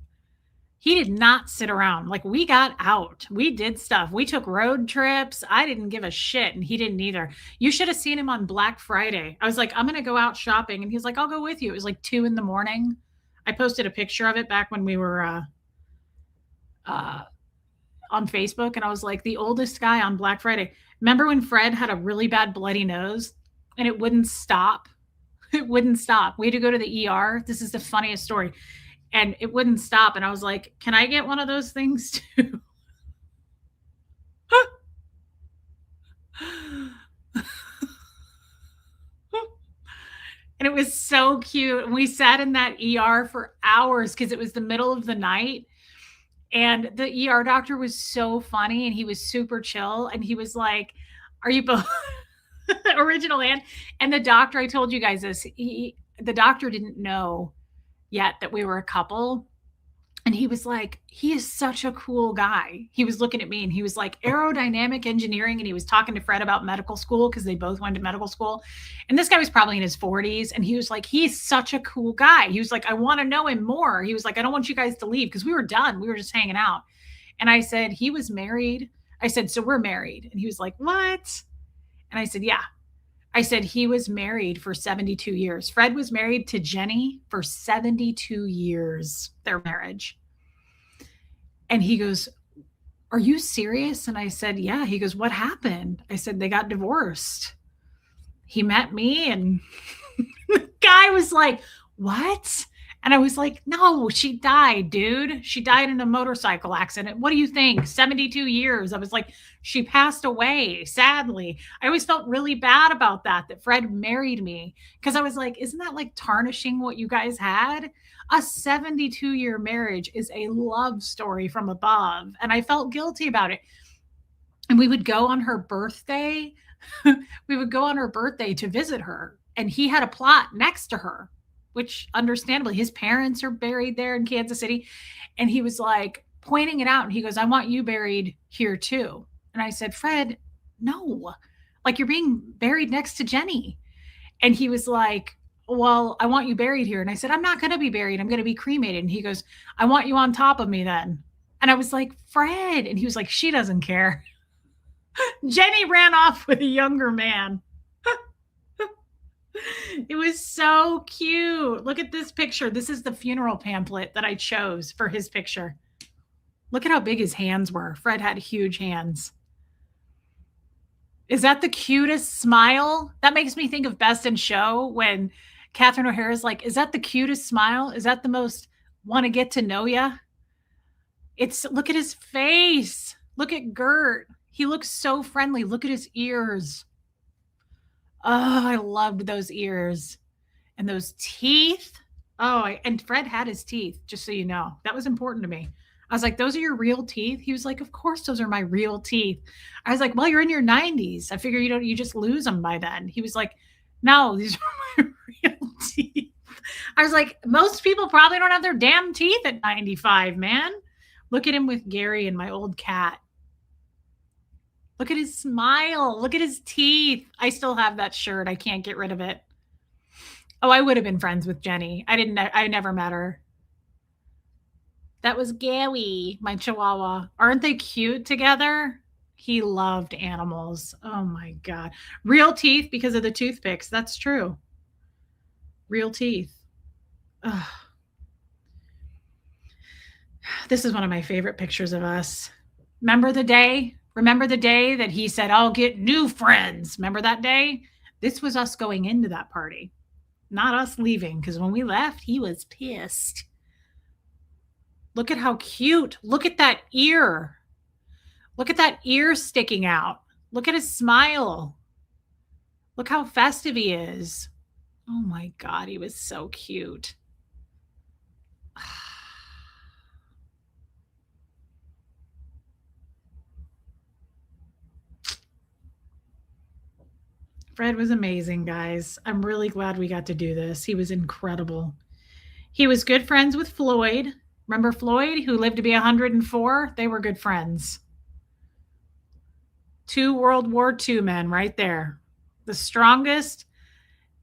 He did not sit around. Like, we got out. We did stuff. We took road trips. I didn't give a shit, and he didn't either. You should have seen him on Black Friday. I was like, I'm going to go out shopping. And he's like, I'll go with you. It was like 2 a.m. I posted a picture of it back when we were on Facebook, and I was like, the oldest guy on Black Friday. Remember when Fred had a really bad bloody nose and it wouldn't stop? It wouldn't stop. We had to go to the ER. This is the funniest story. And it wouldn't stop. And I was like, can I get one of those things too? And it was so cute. And we sat in that ER for hours because it was the middle of the night. And the ER doctor was so funny and he was super chill. And he was like, are you both original? And the doctor, I told you guys this, the doctor didn't know yet that we were a couple. And he was like, he is such a cool guy. He was looking at me and he was like, aerodynamic engineering. And he was talking to Fred about medical school because they both went to medical school. And this guy was probably in his 40s. And he was like, he's such a cool guy. He was like, I want to know him more. He was like, I don't want you guys to leave because we were done. We were just hanging out. And I said, he was married. I said, so we're married. And he was like, what? And I said, yeah. I said, he was married for 72 years. Fred was married to Jenny for 72 years, their marriage. And he goes, are you serious? And I said, yeah. He goes, what happened? I said, they got divorced. He met me and the guy was like, what? And I was like, no, she died, dude. She died in a motorcycle accident. What do you think? 72 years. I was like, she passed away, sadly. I always felt really bad about that Fred married me. Because I was like, isn't that like tarnishing what you guys had? A 72-year marriage is a love story from above. And I felt guilty about it. And we would go on her birthday. We would go on her birthday to visit her. And he had a plot next to her, which understandably his parents are buried there in Kansas City. And he was like pointing it out. And he goes, I want you buried here too. And I said, Fred, no, like you're being buried next to Jenny. And he was like, well, I want you buried here. And I said, I'm not going to be buried. I'm going to be cremated. And he goes, I want you on top of me then. And I was like, Fred. And he was like, she doesn't care. Jenny ran off with a younger man. It was so cute. Look at this picture. This is the funeral pamphlet that I chose for his picture. Look at how big his hands were. Fred had huge hands. Is that the cutest smile? That makes me think of Best in Show when Catherine O'Hara's like, is that the cutest smile? Is that the most want to get to know ya? Look at his face. Look at Gert. He looks so friendly. Look at his ears. Oh, I loved those ears and those teeth. Oh, and Fred had his teeth, just so you know. That was important to me. I was like, those are your real teeth? He was like, of course those are my real teeth. I was like, well, you're in your 90s. I figure you just lose them by then. He was like, no, these are my real teeth. I was like, most people probably don't have their damn teeth at 95, man. Look at him with Gary and my old cat. Look at his smile. Look at his teeth. I still have that shirt. I can't get rid of it. Oh, I would have been friends with Jenny. I never met her. That was Gary, my Chihuahua. Aren't they cute together? He loved animals. Oh my God. Real teeth because of the toothpicks. That's true. Real teeth. Ugh. This is one of my favorite pictures of us. Remember the day that he said, I'll get new friends? Remember that day? This was us going into that party, not us leaving, because when we left, he was pissed. Look at how cute. Look at that ear. Look at that ear sticking out. Look at his smile. Look how festive he is. Oh my God, he was so cute. Fred was amazing, guys. I'm really glad we got to do this. He was incredible. He was good friends with Floyd. Remember Floyd, who lived to be 104? They were good friends. 2 World War II men right there. The strongest.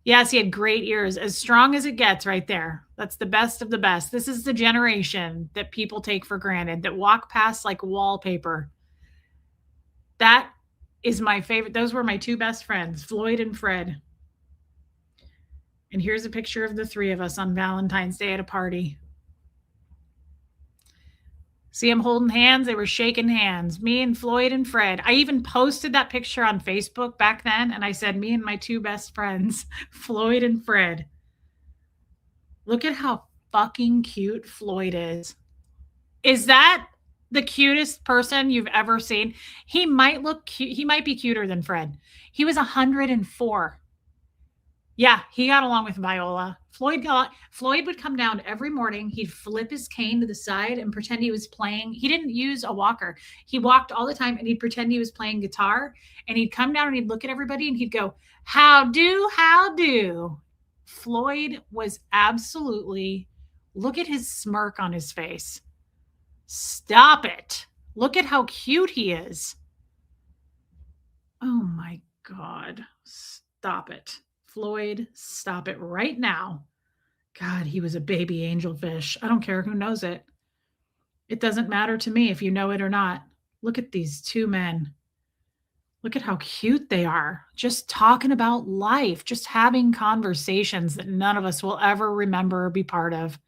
Yes, he had great ears. As strong as it gets right there. That's the best of the best. This is the generation that people take for granted, that walk past like wallpaper. That is my favorite. Those were my 2 best friends, Floyd and Fred. And here's a picture of the 3 of us on Valentine's Day at a party. See them holding hands? They were shaking hands. Me and Floyd and Fred. I even posted that picture on Facebook back then, and I said, me and my 2 best friends, Floyd and Fred. Look at how fucking cute Floyd is. Is that the cutest person you've ever seen? He might look cute. He might be cuter than Fred. He was 104. Yeah, he got along with Viola. Floyd would come down every morning. He'd flip his cane to the side and pretend he was playing. He didn't use a walker. He walked all the time and he'd pretend he was playing guitar. And he'd come down and he'd look at everybody and he'd go, how do, how do. Floyd was absolutely Look at his smirk on his face. Stop it. Look at how cute he is. Oh my God. Stop it. Floyd, stop it right now. God, he was a baby angelfish. I don't care who knows it. It doesn't matter to me if you know it or not. Look at these two men. Look at how cute they are. Just talking about life, just having conversations that none of us will ever remember or be part of.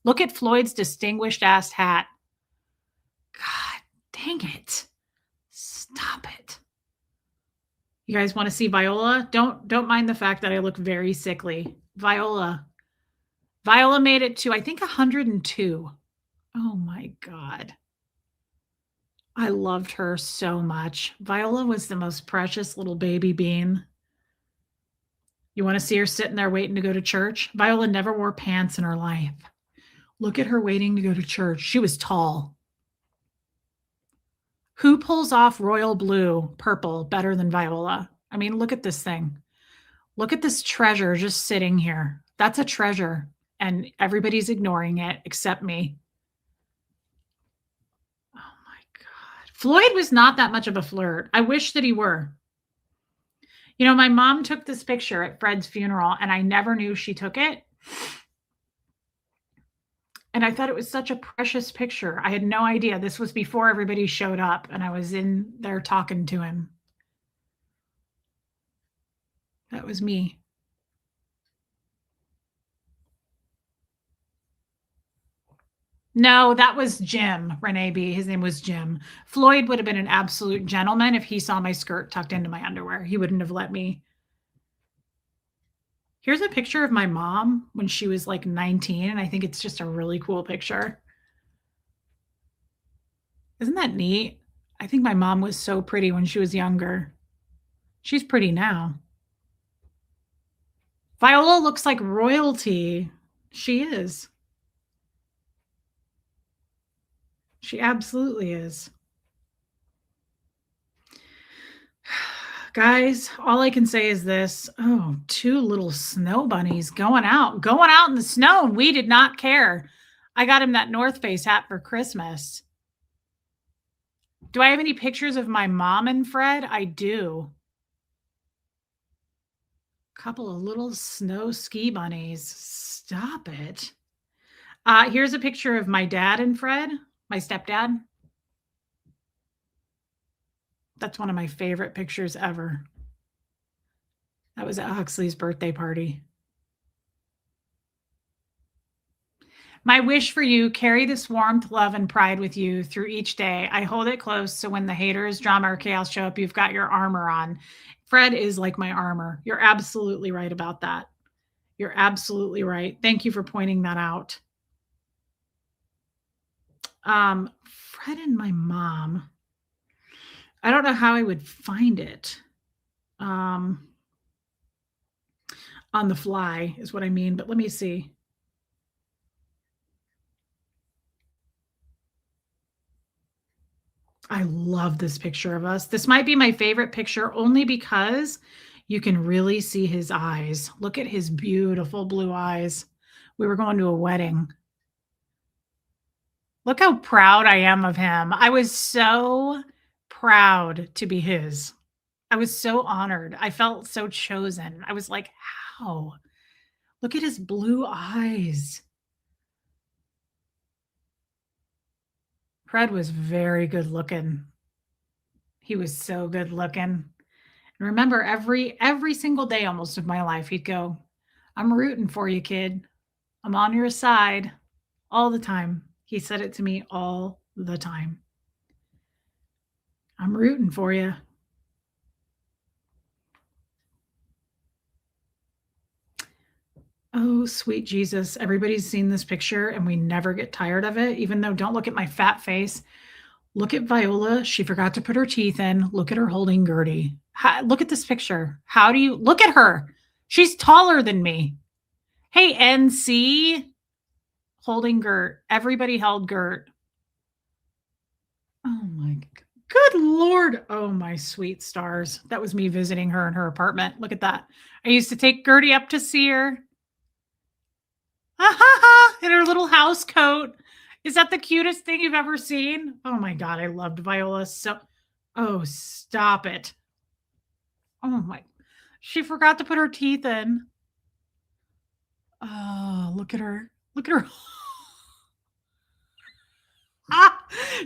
Look at Floyd's distinguished ass hat. God dang it. Stop it. You guys want to see Viola? Don't mind the fact that I look very sickly. Viola made it to, I think, 102. Oh my God. I loved her so much. Viola was the most precious little baby bean. You want to see her sitting there waiting to go to church? Viola never wore pants in her life. Look at her waiting to go to church. She was tall. Who pulls off royal blue, purple better than Viola? I mean, look at this thing. Look at this treasure just sitting here. That's a treasure, and everybody's ignoring it except me. Oh my God. Floyd was not that much of a flirt. I wish that he were. You know, my mom took this picture at Fred's funeral, and I never knew she took it. And I thought it was such a precious picture. I had no idea. This was before everybody showed up, and I was in there talking to him. That was me. No, that was Jim, Renee B. His name was Jim. Floyd would have been an absolute gentleman if he saw my skirt tucked into my underwear. He wouldn't have let me. Here's a picture of my mom when she was like 19, and I think it's just a really cool picture. Isn't that neat? I think my mom was so pretty when she was younger. She's pretty now. Viola looks like royalty. She is. She absolutely is. Guys, all I can say is this. Oh, two little snow bunnies going out in the snow, and we did not care. I got him that North Face hat for Christmas. Do I have any pictures of my mom and Fred? I do. Couple of little snow ski bunnies. Stop it. Here's a picture of my dad and Fred, my stepdad. That's one of my favorite pictures ever. That was at Huxley's birthday party. My wish for you, carry this warmth, love, and pride with you through each day. I hold it close so when the haters, drama, or chaos show up, you've got your armor on. Fred is like my armor. You're absolutely right about that. You're absolutely right. Thank you for pointing that out. Fred and my mom. I don't know how I would find it. On the fly is what I mean, but let me see. I love this picture of us. This might be my favorite picture only because you can really see his eyes. Look at his beautiful blue eyes. We were going to a wedding. Look how proud I am of him. I was so proud to be his. I was so honored. I felt so chosen. I was like, how? Look at his blue eyes. Fred was very good looking. He was so good looking. And remember, every single day almost of my life, he'd go, I'm rooting for you, kid. I'm on your side all the time. He said it to me all the time. I'm rooting for you. Oh, sweet Jesus. Everybody's seen this picture and we never get tired of it, even though don't look at my fat face. Look at Viola. She forgot to put her teeth in. Look at her holding Gertie. Look at this picture. How do you look at her? She's taller than me. Hey, NC holding Gert. Everybody held Gert. Oh my good Lord. Oh my sweet stars. That was me visiting her in her apartment. Look at that. I used to take Gertie up to see her. in her little house coat. Is that the cutest thing you've ever seen? Oh my God, I loved Viola so. Oh, stop it. Oh my. She forgot to put her teeth in. Oh, look at her. Look at her.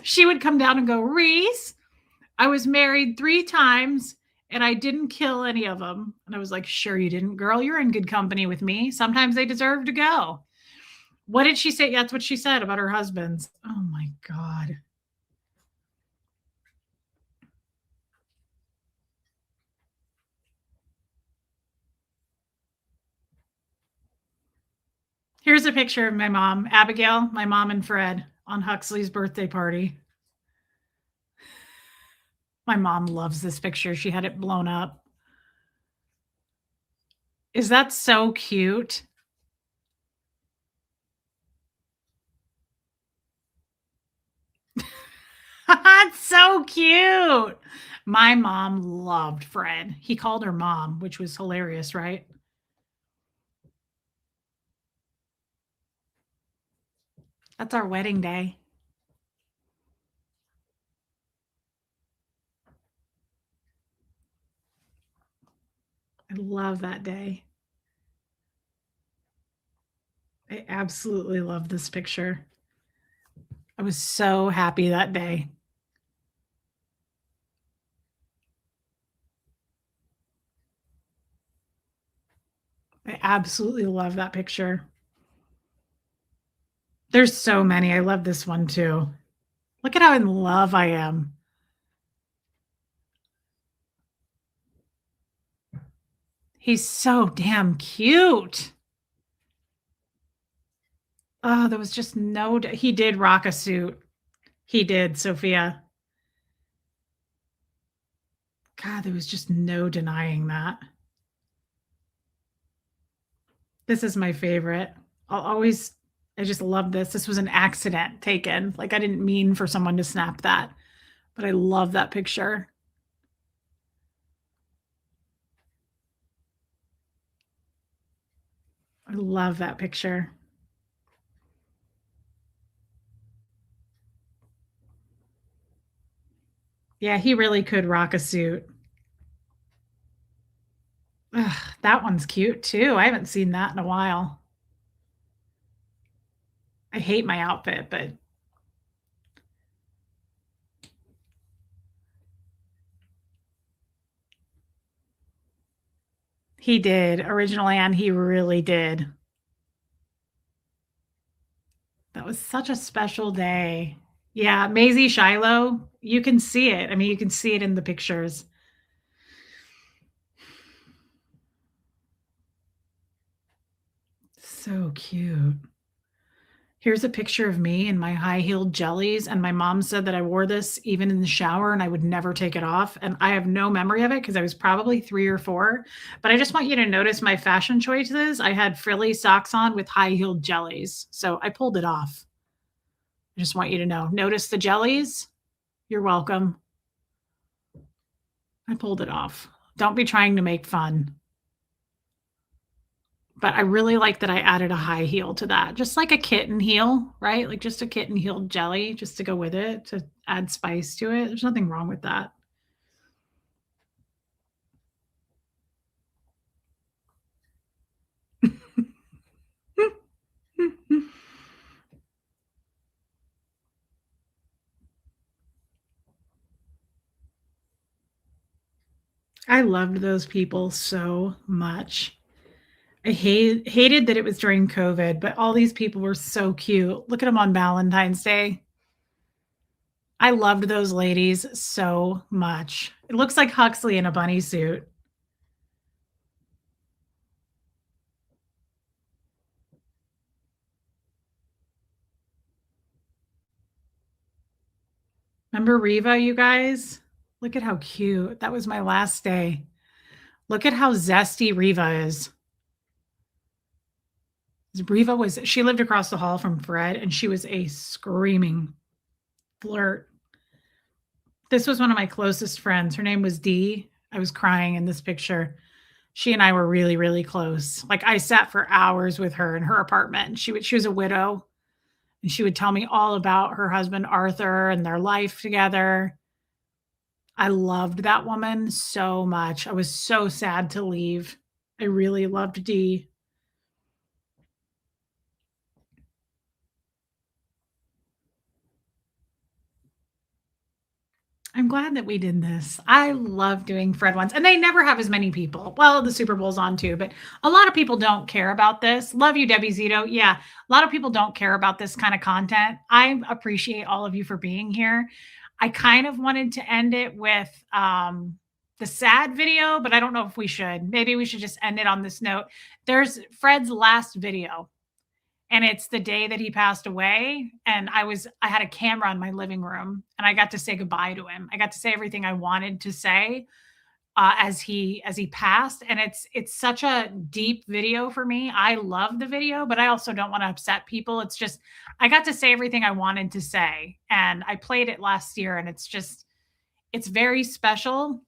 She would come down and go, Reese, I was married 3 times and I didn't kill any of them. And I was like, sure you didn't, girl. You're in good company with me. Sometimes they deserve to go. What did she say? That's what she said about her husbands. Oh my God. Here's a picture of my mom, Abigail, my mom and Fred on Huxley's birthday party. My mom loves this picture. She had it blown up. Is that so cute? That's so cute. My mom loved Fred. He called her mom, which was hilarious, right? That's our wedding day. I love that day. I absolutely love this picture. I was so happy that day. I absolutely love that picture. There's so many. I love this one too. Look at how in love I am. He's so damn cute. Oh, there was just no. He did rock a suit. He did, Sophia. God, there was just no denying that. This is my favorite. I just love this. This was an accident taken. Like, I didn't mean for someone to snap that, but I love that picture. I love that picture. Yeah, he really could rock a suit. Ugh, that one's cute too. I haven't seen that in a while. I hate my outfit, but he did. Original Anne, he really did. That was such a special day. Yeah, Maisie Shiloh, you can see it. I mean, you can see it in the pictures. So cute. Here's a picture of me in my high-heeled jellies, and my mom said that I wore this even in the shower and I would never take it off, and I have no memory of it because I was probably 3 or 4, but I just want you to notice my fashion choices. I had frilly socks on with high-heeled jellies, so I pulled it off. I just want you to know. Notice the jellies? You're welcome. I pulled it off. Don't be trying to make fun. But I really like that I added a high heel to that, just like a kitten heel, right? Like just a kitten heel jelly just to go with it, to add spice to it. There's nothing wrong with that. I loved those people so much. I hated that it was during COVID, but all these people were so cute. Look at them on Valentine's Day. I loved those ladies so much. It looks like Huxley in a bunny suit. Remember Riva, you guys? Look at how cute. That was my last day. Look at how zesty Riva is. She lived across the hall from Fred, and she was a screaming flirt. This was one of my closest friends. Her name was Dee. I was crying in this picture. She and I were really, really close. Like I sat for hours with her in her apartment. And she was a widow, and she would tell me all about her husband Arthur and their life together. I loved that woman so much. I was so sad to leave. I really loved Dee. I'm glad that we did this. I love doing Fred ones, and they never have as many people. Well, the Super Bowl's on too, but a lot of people don't care about this. Love you, Debbie Zito. Yeah, a lot of people don't care about this kind of content. I appreciate all of you for being here. I kind of wanted to end it with the sad video, but I don't know if we should. Maybe we should just end it on this note. There's Fred's last video, and it's the day that he passed away, and I had a camera in my living room, and I got to say goodbye to him. I got to say everything I wanted to say as he passed, and it's such a deep video for me. I love the video, but I also don't want to upset people. It's just I got to say everything I wanted to say, and I played it last year, and it's very special.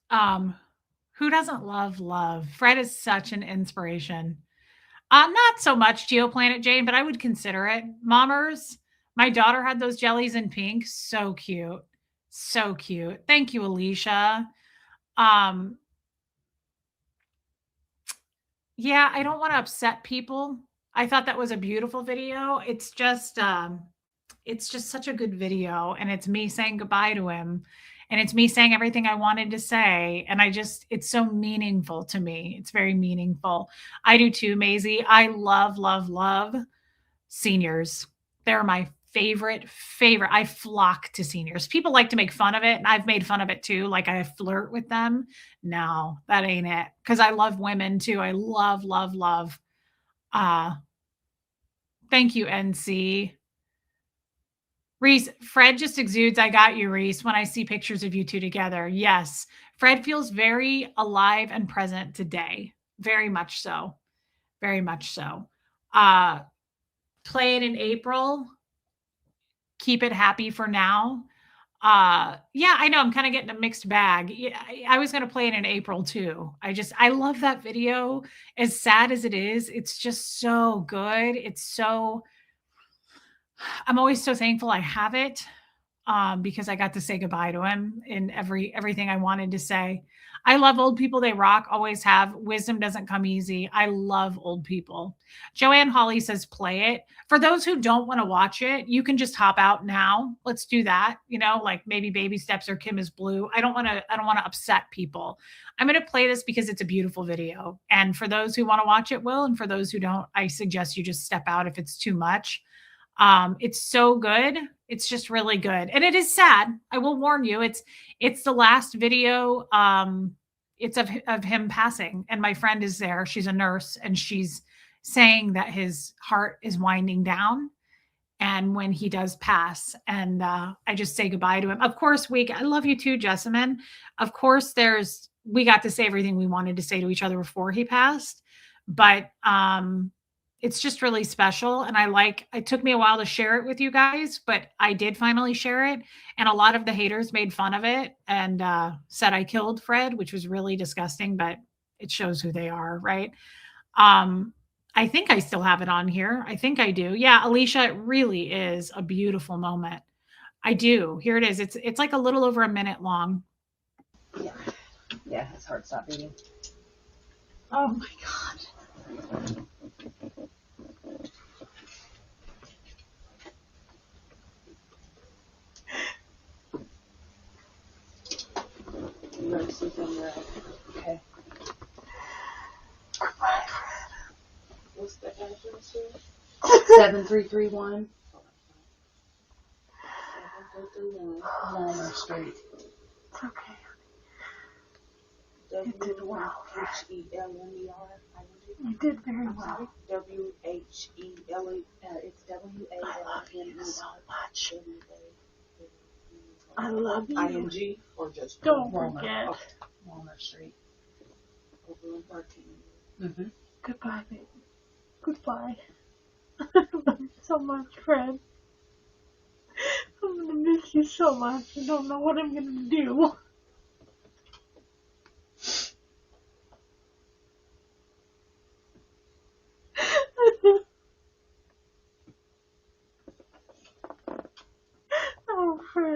Who doesn't love love? Fred is such an inspiration. Not so much GeoPlanet Jane, but I would consider it. Mommers, my daughter had those jellies in pink. So cute. So cute. Thank you, Alicia. Yeah, I don't want to upset people. I thought that was a beautiful video. It's just such a good video, and it's me saying goodbye to him, and it's me saying everything I wanted to say, and it's so meaningful to me. It's very meaningful. I do too, Maisie. I love, love, love seniors. They're my favorite. I flock to seniors. People like to make fun of it, and I've made fun of it too. Like I flirt with them. No, that ain't it. Because I love women too. I love, love, love. Thank you, NC. Reese, Fred just exudes, I got you, Reese, when I see pictures of you two together. Yes, Fred feels very alive and present today. Very much so. Very much so. Play it in April. Keep it happy for now. Yeah, I know I'm kind of getting a mixed bag. Yeah, I was going to play it in April too. I love that video. As sad as it is, it's just so good. I'm always so thankful I have it because I got to say goodbye to him in everything I wanted to say. I love old people. They rock, always have. Wisdom doesn't come easy. I love old people. Joanne Holly says, play it. For those who don't want to watch it, you can just hop out now. Let's do that. Like maybe Baby Steps or Kim is Blue. I don't want to upset people. I'm going to play this because it's a beautiful video. And for those who want to watch it, will. And for those who don't, I suggest you just step out if it's too much. It's so good. It's just really good. And it is sad. I will warn you. It's the last video. It's of him passing. And my friend is there. She's a nurse, and she's saying that his heart is winding down. And when he does pass, and I just say goodbye to him. Of course, I love you too, Jessamine. Of course, we got to say everything we wanted to say to each other before he passed. But it's just really special. And it took me a while to share it with you guys, but I did finally share it. And a lot of the haters made fun of it and said I killed Fred, which was really disgusting, but it shows who they are, right? I think I still have it on here. I think I do. Yeah, Alicia, it really is a beautiful moment. I do. Here it is. It's like a little over a minute long. Yeah, his heart stopped beating. Oh my God. You ready to sleep in your okay. What's the address here? 7331. 7331 Walnut Street. It's okay. WHELMER. You did very well. WHELE. It's WALMER. So much. I love you. ING or just Don't Walnut? forget. Okay. Walnut Street. Over in 13. Mm-hmm. Goodbye, baby. Goodbye. I love you so much, Fred. I'm gonna miss you so much. I don't know what I'm gonna do.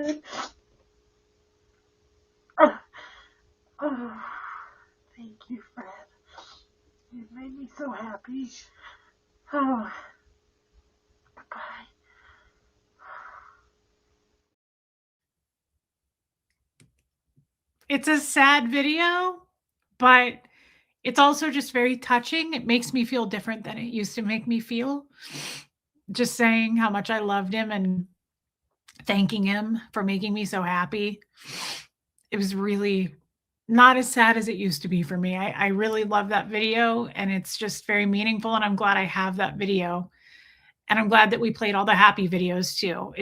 Fred. Oh, oh, thank you, Fred. You made me so happy. Oh, goodbye. It's a sad video, but it's also just very touching. It makes me feel different than it used to make me feel. Just saying how much I loved him and thanking him for making me so happy. It was really not as sad as it used to be for me. I really love that video, and it's just very meaningful, and I'm glad I have that video. And I'm glad that we played all the happy videos too.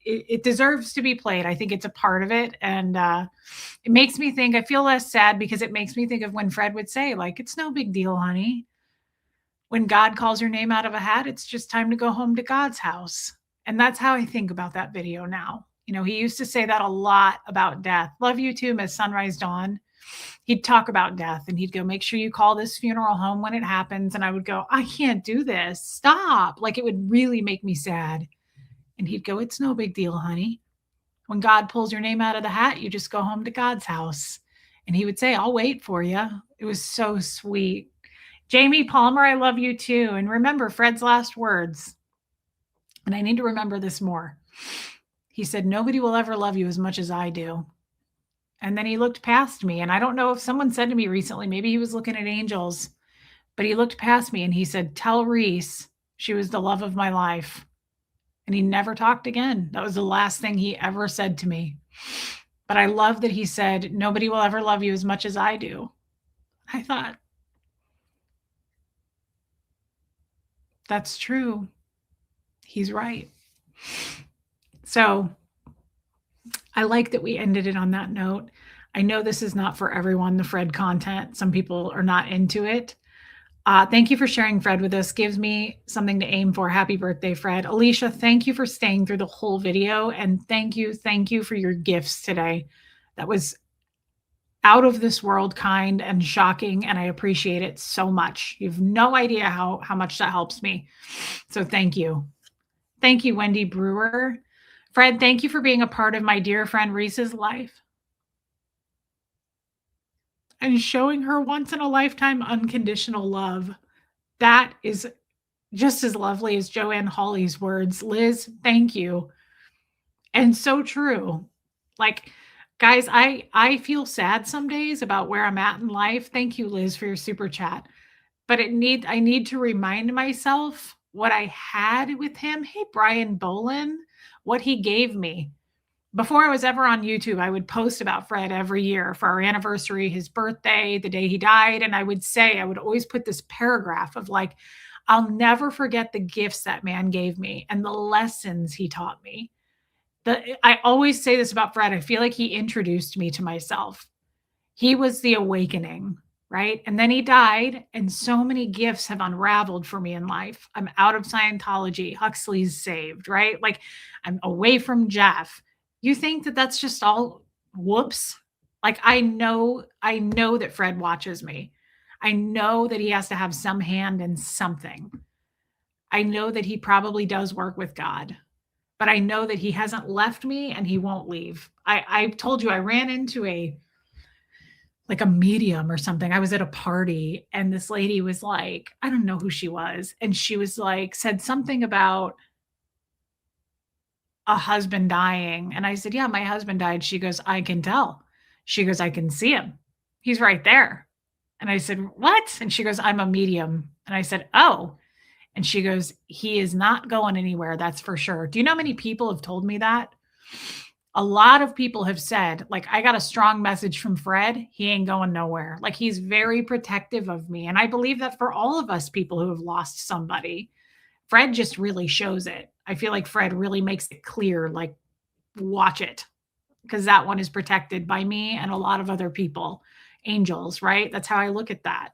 It deserves to be played. I think it's a part of it. And it makes me think, I feel less sad because it makes me think of when Fred would say, like, it's no big deal, honey. When God calls your name out of a hat, it's just time to go home to God's house. And that's how I think about that video now. You know, he used to say that a lot about death. Love you too, Miss Sunrise Dawn. He'd talk about death and he'd go, make sure you call this funeral home when it happens. And I would go, I can't do this. Stop. Like, it would really make me sad. And he'd go, it's no big deal, honey. When God pulls your name out of the hat, you just go home to God's house. And he would say, I'll wait for you. It was so sweet. Jamie Palmer, I love you too. And remember Fred's last words. And I need to remember this more. He said, nobody will ever love you as much as I do. And then he looked past me. And I don't know if someone said to me recently, maybe he was looking at angels, but he looked past me and he said, tell Reese she was the love of my life. And he never talked again. That was the last thing he ever said to me. But I love that he said, nobody will ever love you as much as I do. I thought, that's true. He's right. So I like that we ended it on that note. I know this is not for everyone, the Fred content. Some people are not into it. Thank you for sharing Fred with us. Gives me something to aim for. Happy birthday, Fred. Alicia, thank you for staying through the whole video. And thank you for your gifts today. That was out of this world kind and shocking. And I appreciate it so much. You have no idea how much that helps me. So thank you. Thank you, Wendy Brewer. Fred, thank you for being a part of my dear friend Reese's life and showing her once in a lifetime unconditional love. That is just as lovely as Joanne Hawley's words. Liz, thank you. And so true. Like, guys, I feel sad some days about where I'm at in life. Thank you, Liz, for your super chat. But I need to remind myself what I had with him. Hey, Brian Bolin, what he gave me. Before I was ever on YouTube, I would post about Fred every year for our anniversary, his birthday, the day he died. And I would always put this paragraph of like, I'll never forget the gifts that man gave me and the lessons he taught me. I always say this about Fred. I feel like he introduced me to myself. He was the awakening, right? And then he died, and so many gifts have unraveled for me in life. I'm out of Scientology. Huxley's saved, right? Like, I'm away from Jeff. You think that that's just all whoops? Like, I know that Fred watches me. I know that he has to have some hand in something. I know that he probably does work with God, but I know that he hasn't left me and he won't leave. I told you I ran into a medium or something. I was at a party and this lady was like, I don't know who she was. And she was like, said something about a husband dying. And I said, yeah, my husband died. She goes, I can tell. She goes, I can see him. He's right there. And I said, what? And she goes, I'm a medium. And I said, oh. And she goes, he is not going anywhere. That's for sure. Do you know how many people have told me that? A lot of people have said, like, I got a strong message from Fred. He ain't going nowhere. Like, he's very protective of me. And I believe that for all of us people who have lost somebody, Fred just really shows it. I feel like Fred really makes it clear, like, watch it, because that one is protected by me and a lot of other people, angels, right? That's how I look at that.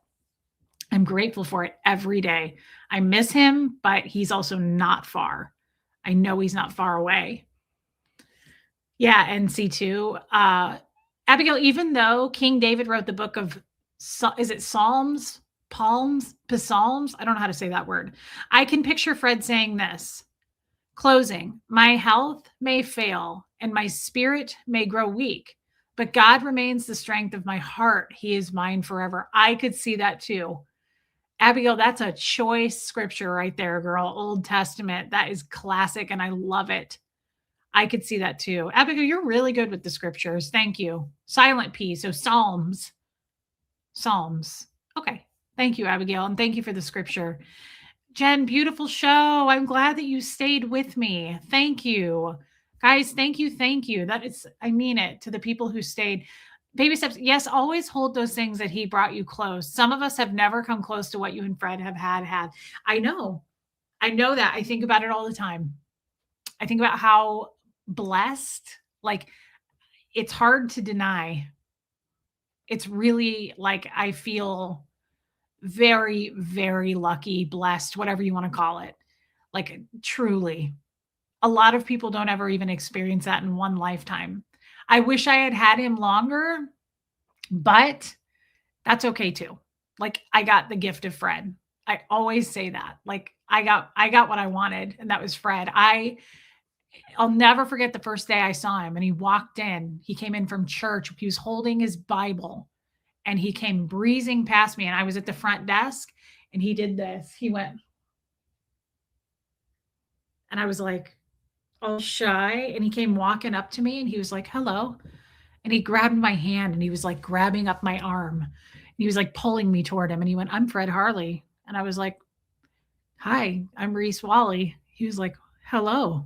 I'm grateful for it every day. I miss him, but he's also not far. I know he's not far away. Yeah, NC2. Abigail, even though King David wrote the book of, is it Psalms? Psalms? I don't know how to say that word. I can picture Fred saying this. Closing, my health may fail and my spirit may grow weak, but God remains the strength of my heart. He is mine forever. I could see that too. Abigail, that's a choice scripture right there, girl. Old Testament. That is classic, and I love it. I could see that too. Abigail, you're really good with the scriptures. Thank you. Silent P. So Psalms. Okay. Thank you, Abigail. And thank you for the scripture. Jen, beautiful show. I'm glad that you stayed with me. Thank you. Guys, thank you. Thank you. That is, I mean it, to the people who stayed. Baby steps. Yes, always hold those things that he brought you close. Some of us have never come close to what you and Fred have had. I know that. I think about it all the time. I think about how blessed, like, it's hard to deny. It's really like, I feel very, very lucky, blessed, whatever you want to call it. Like, truly, a lot of people don't ever even experience that in one lifetime. I wish I had had him longer, but that's okay too. Like, I got the gift of Fred. I always say that. Like, I got what I wanted, and that was Fred. I'll never forget the first day I saw him, and he walked in. He came in from church. He was holding his Bible, and he came breezing past me, and I was at the front desk, and he did this. He went, and I was like, all shy, and he came walking up to me, and he was like, hello. And he grabbed my hand, and he was like grabbing up my arm. And he was like pulling me toward him, and he went, I'm Fred Harley. And I was like, hi, I'm Reese Wally. He was like, hello.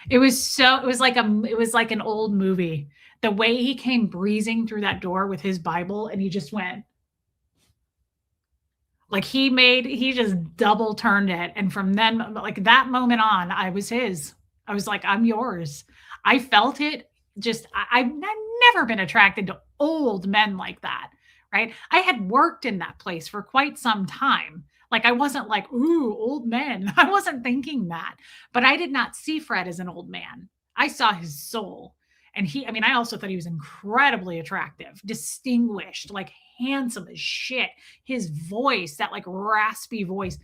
It was like an old movie. The way he came breezing through that door with his Bible, and he just went, like, he just double turned it. And from then, like, that moment on, I was his. I was like, I'm yours. I felt it. Just, I've never been attracted to old men like that, right? I had worked in that place for quite some time. Like, I wasn't like, ooh, old men. I wasn't thinking that. But I did not see Fred as an old man. I saw his soul. And I also thought he was incredibly attractive, distinguished, like handsome as shit. His voice, that like raspy voice.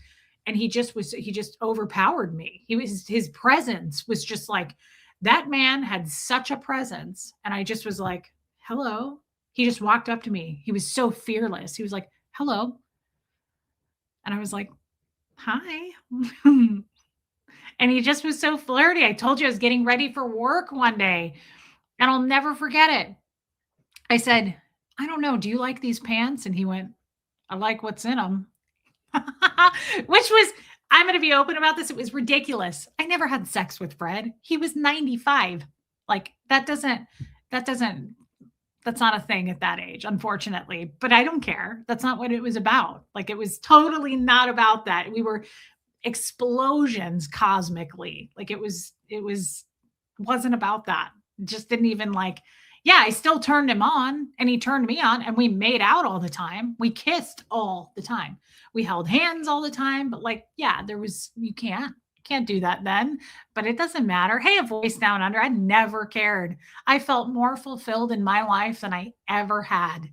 And he just overpowered me. His presence was just like, that man had such a presence. And I just was like, hello. He just walked up to me. He was so fearless. He was like, hello. And I was like, hi. And he just was so flirty. I told you I was getting ready for work one day, and I'll never forget it. I said, I don't know, do you like these pants? And he went, I like what's in them. Which was, I'm going to be open about this. It was ridiculous. I never had sex with Fred. He was 95. Like, that's not a thing at that age, unfortunately, but I don't care. That's not what it was about. Like, it was totally not about that. We were explosions cosmically. Like, it wasn't about that. It just didn't even like, yeah, I still turned him on, and he turned me on, and we made out all the time. We kissed all the time. We held hands all the time, but like, yeah, you can't do that then, but it doesn't matter. Hey, a voice down under. I never cared. I felt more fulfilled in my life than I ever had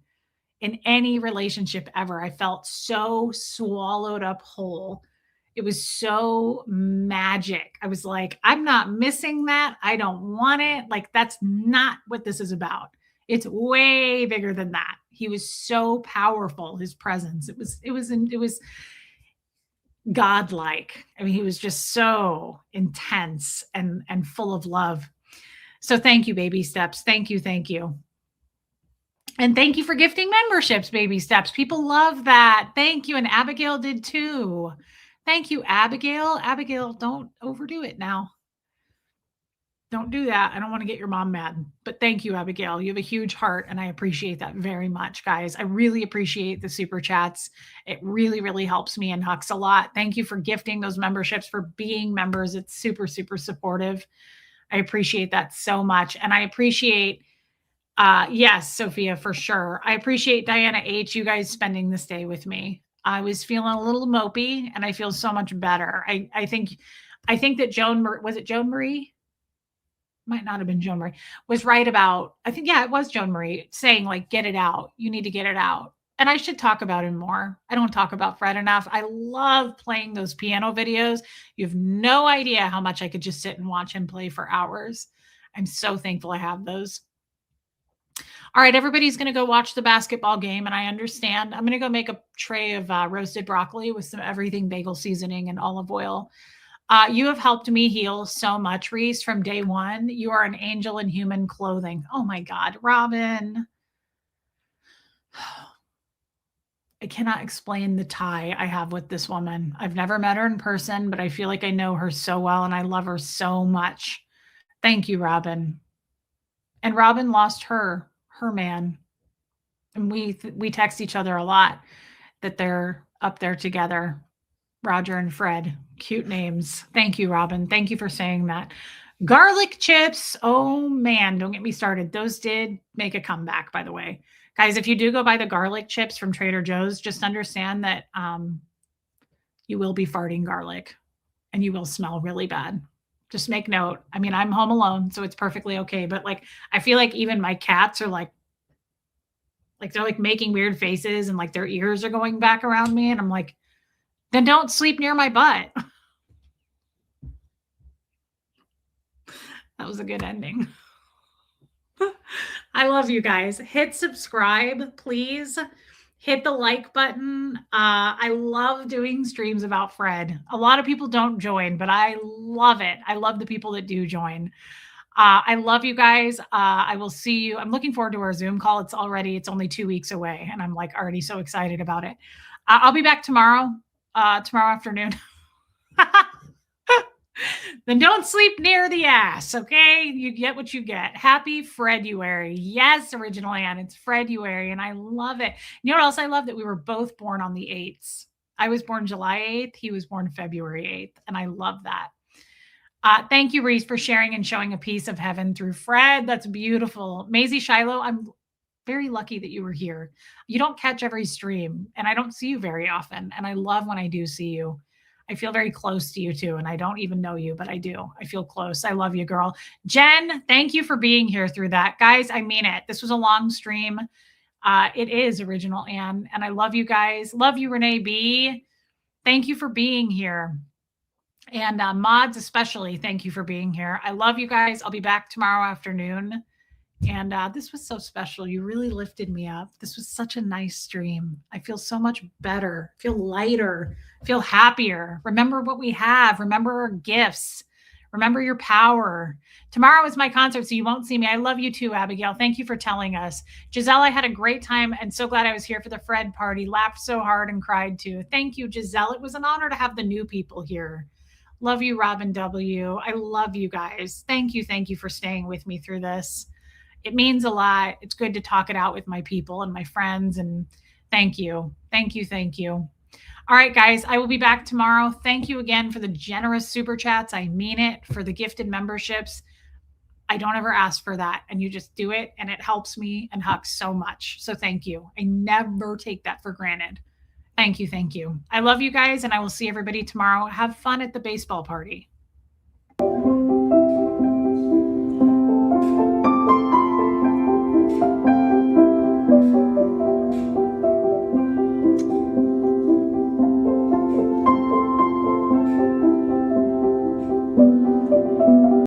in any relationship ever. I felt so swallowed up whole. It was so magic. I was like, I'm not missing that. I don't want it. Like, that's not what this is about. It's way bigger than that. He was so powerful. His presence. It was godlike. I mean, he was just so intense and full of love. So thank you, Baby Steps. Thank you. And thank you for gifting memberships, Baby Steps. People love that. Thank you. And Abigail did too. Thank you, Abigail. Abigail, don't overdo it now. Don't do that. I don't want to get your mom mad. But thank you, Abigail. You have a huge heart, and I appreciate that very much, guys. I really appreciate the super chats. It really, really helps me and Hux a lot. Thank you for gifting those memberships, for being members. It's super, super supportive. I appreciate that so much. And I appreciate, yes, Sophia, for sure. I appreciate Diana H., you guys spending this day with me. I was feeling a little mopey, and I feel so much better. I think that was it Joan Marie? Might not have been Joan Marie, was right about, I think, yeah, it was Joan Marie saying, like, get it out. You need to get it out. And I should talk about him more. I don't talk about Fred enough. I love playing those piano videos. You have no idea how much I could just sit and watch him play for hours. I'm so thankful I have those. All right, everybody's going to go watch the basketball game, and I understand. I'm going to go make a tray of roasted broccoli with some everything bagel seasoning and olive oil. You have helped me heal so much, Reese, from day one. You are an angel in human clothing. Oh my God, Robin. I cannot explain the tie I have with this woman. I've never met her in person, but I feel like I know her so well and I love her so much. Thank you, Robin. And Robin lost her man. And we text each other a lot that they're up there together. Roger and Fred, cute names. Thank you, Robin. Thank you for saying that. Garlic chips. Oh man, don't get me started. Those did make a comeback, by the way. Guys, if you do go buy the garlic chips from Trader Joe's, just understand that you will be farting garlic and you will smell really bad. Just make note. I mean, I'm home alone, so it's perfectly okay. But like, I feel like even my cats are like they're like making weird faces and like their ears are going back around me. And I'm like, then don't sleep near my butt. That was a good ending. I love you guys. Hit subscribe, please. Hit the like button. I love doing streams about Fred. A lot of people don't join, but I love it. I love the people that do join. I love you guys. I will see you. I'm looking forward to our Zoom call. It's only 2 weeks away, and I'm like already so excited about it. I'll be back tomorrow afternoon. Then don't sleep near the ass, okay? You get what you get. Happy Freduary. Yes, Original Ann, it's Freduary, and I love it. You know what else I love? That we were both born on the 8th. I was born July 8th. He was born February 8th, and I love that. Thank you, Reese, for sharing and showing a piece of heaven through Fred. That's beautiful. Maisie Shiloh, I'm very lucky that you were here. You don't catch every stream, and I don't see you very often, and I love when I do see you. I feel very close to you too, and I don't even know you, but I do. I feel close. I love you, girl. Jen, thank you for being here through that. Guys, I mean it. This was a long stream. It is Original Ann, and I love you guys. Love you, Renee B. Thank you for being here. And mods especially, thank you for being here. I love you guys. I'll be back tomorrow afternoon. And this was so special. You really lifted me up. This was such a nice stream. I feel so much better, feel lighter, feel happier. Remember what we have. Remember our gifts. Remember your power. Tomorrow is my concert, so you won't see me. I love you too, Abigail. Thank you for telling us. Giselle, I had a great time and so glad I was here for the Fred party. Laughed so hard and cried too. Thank you, Giselle. It was an honor to have the new people here. Love you, Robin W. I love you guys. Thank you for staying with me through this. It means a lot. It's good to talk it out with my people and my friends. And thank you. Thank you. All right, guys, I will be back tomorrow. Thank you again for the generous super chats. I mean it. For the gifted memberships. I don't ever ask for that. And you just do it. And it helps me and Huck so much. So thank you. I never take that for granted. Thank you. I love you guys. And I will see everybody tomorrow. Have fun at the baseball party.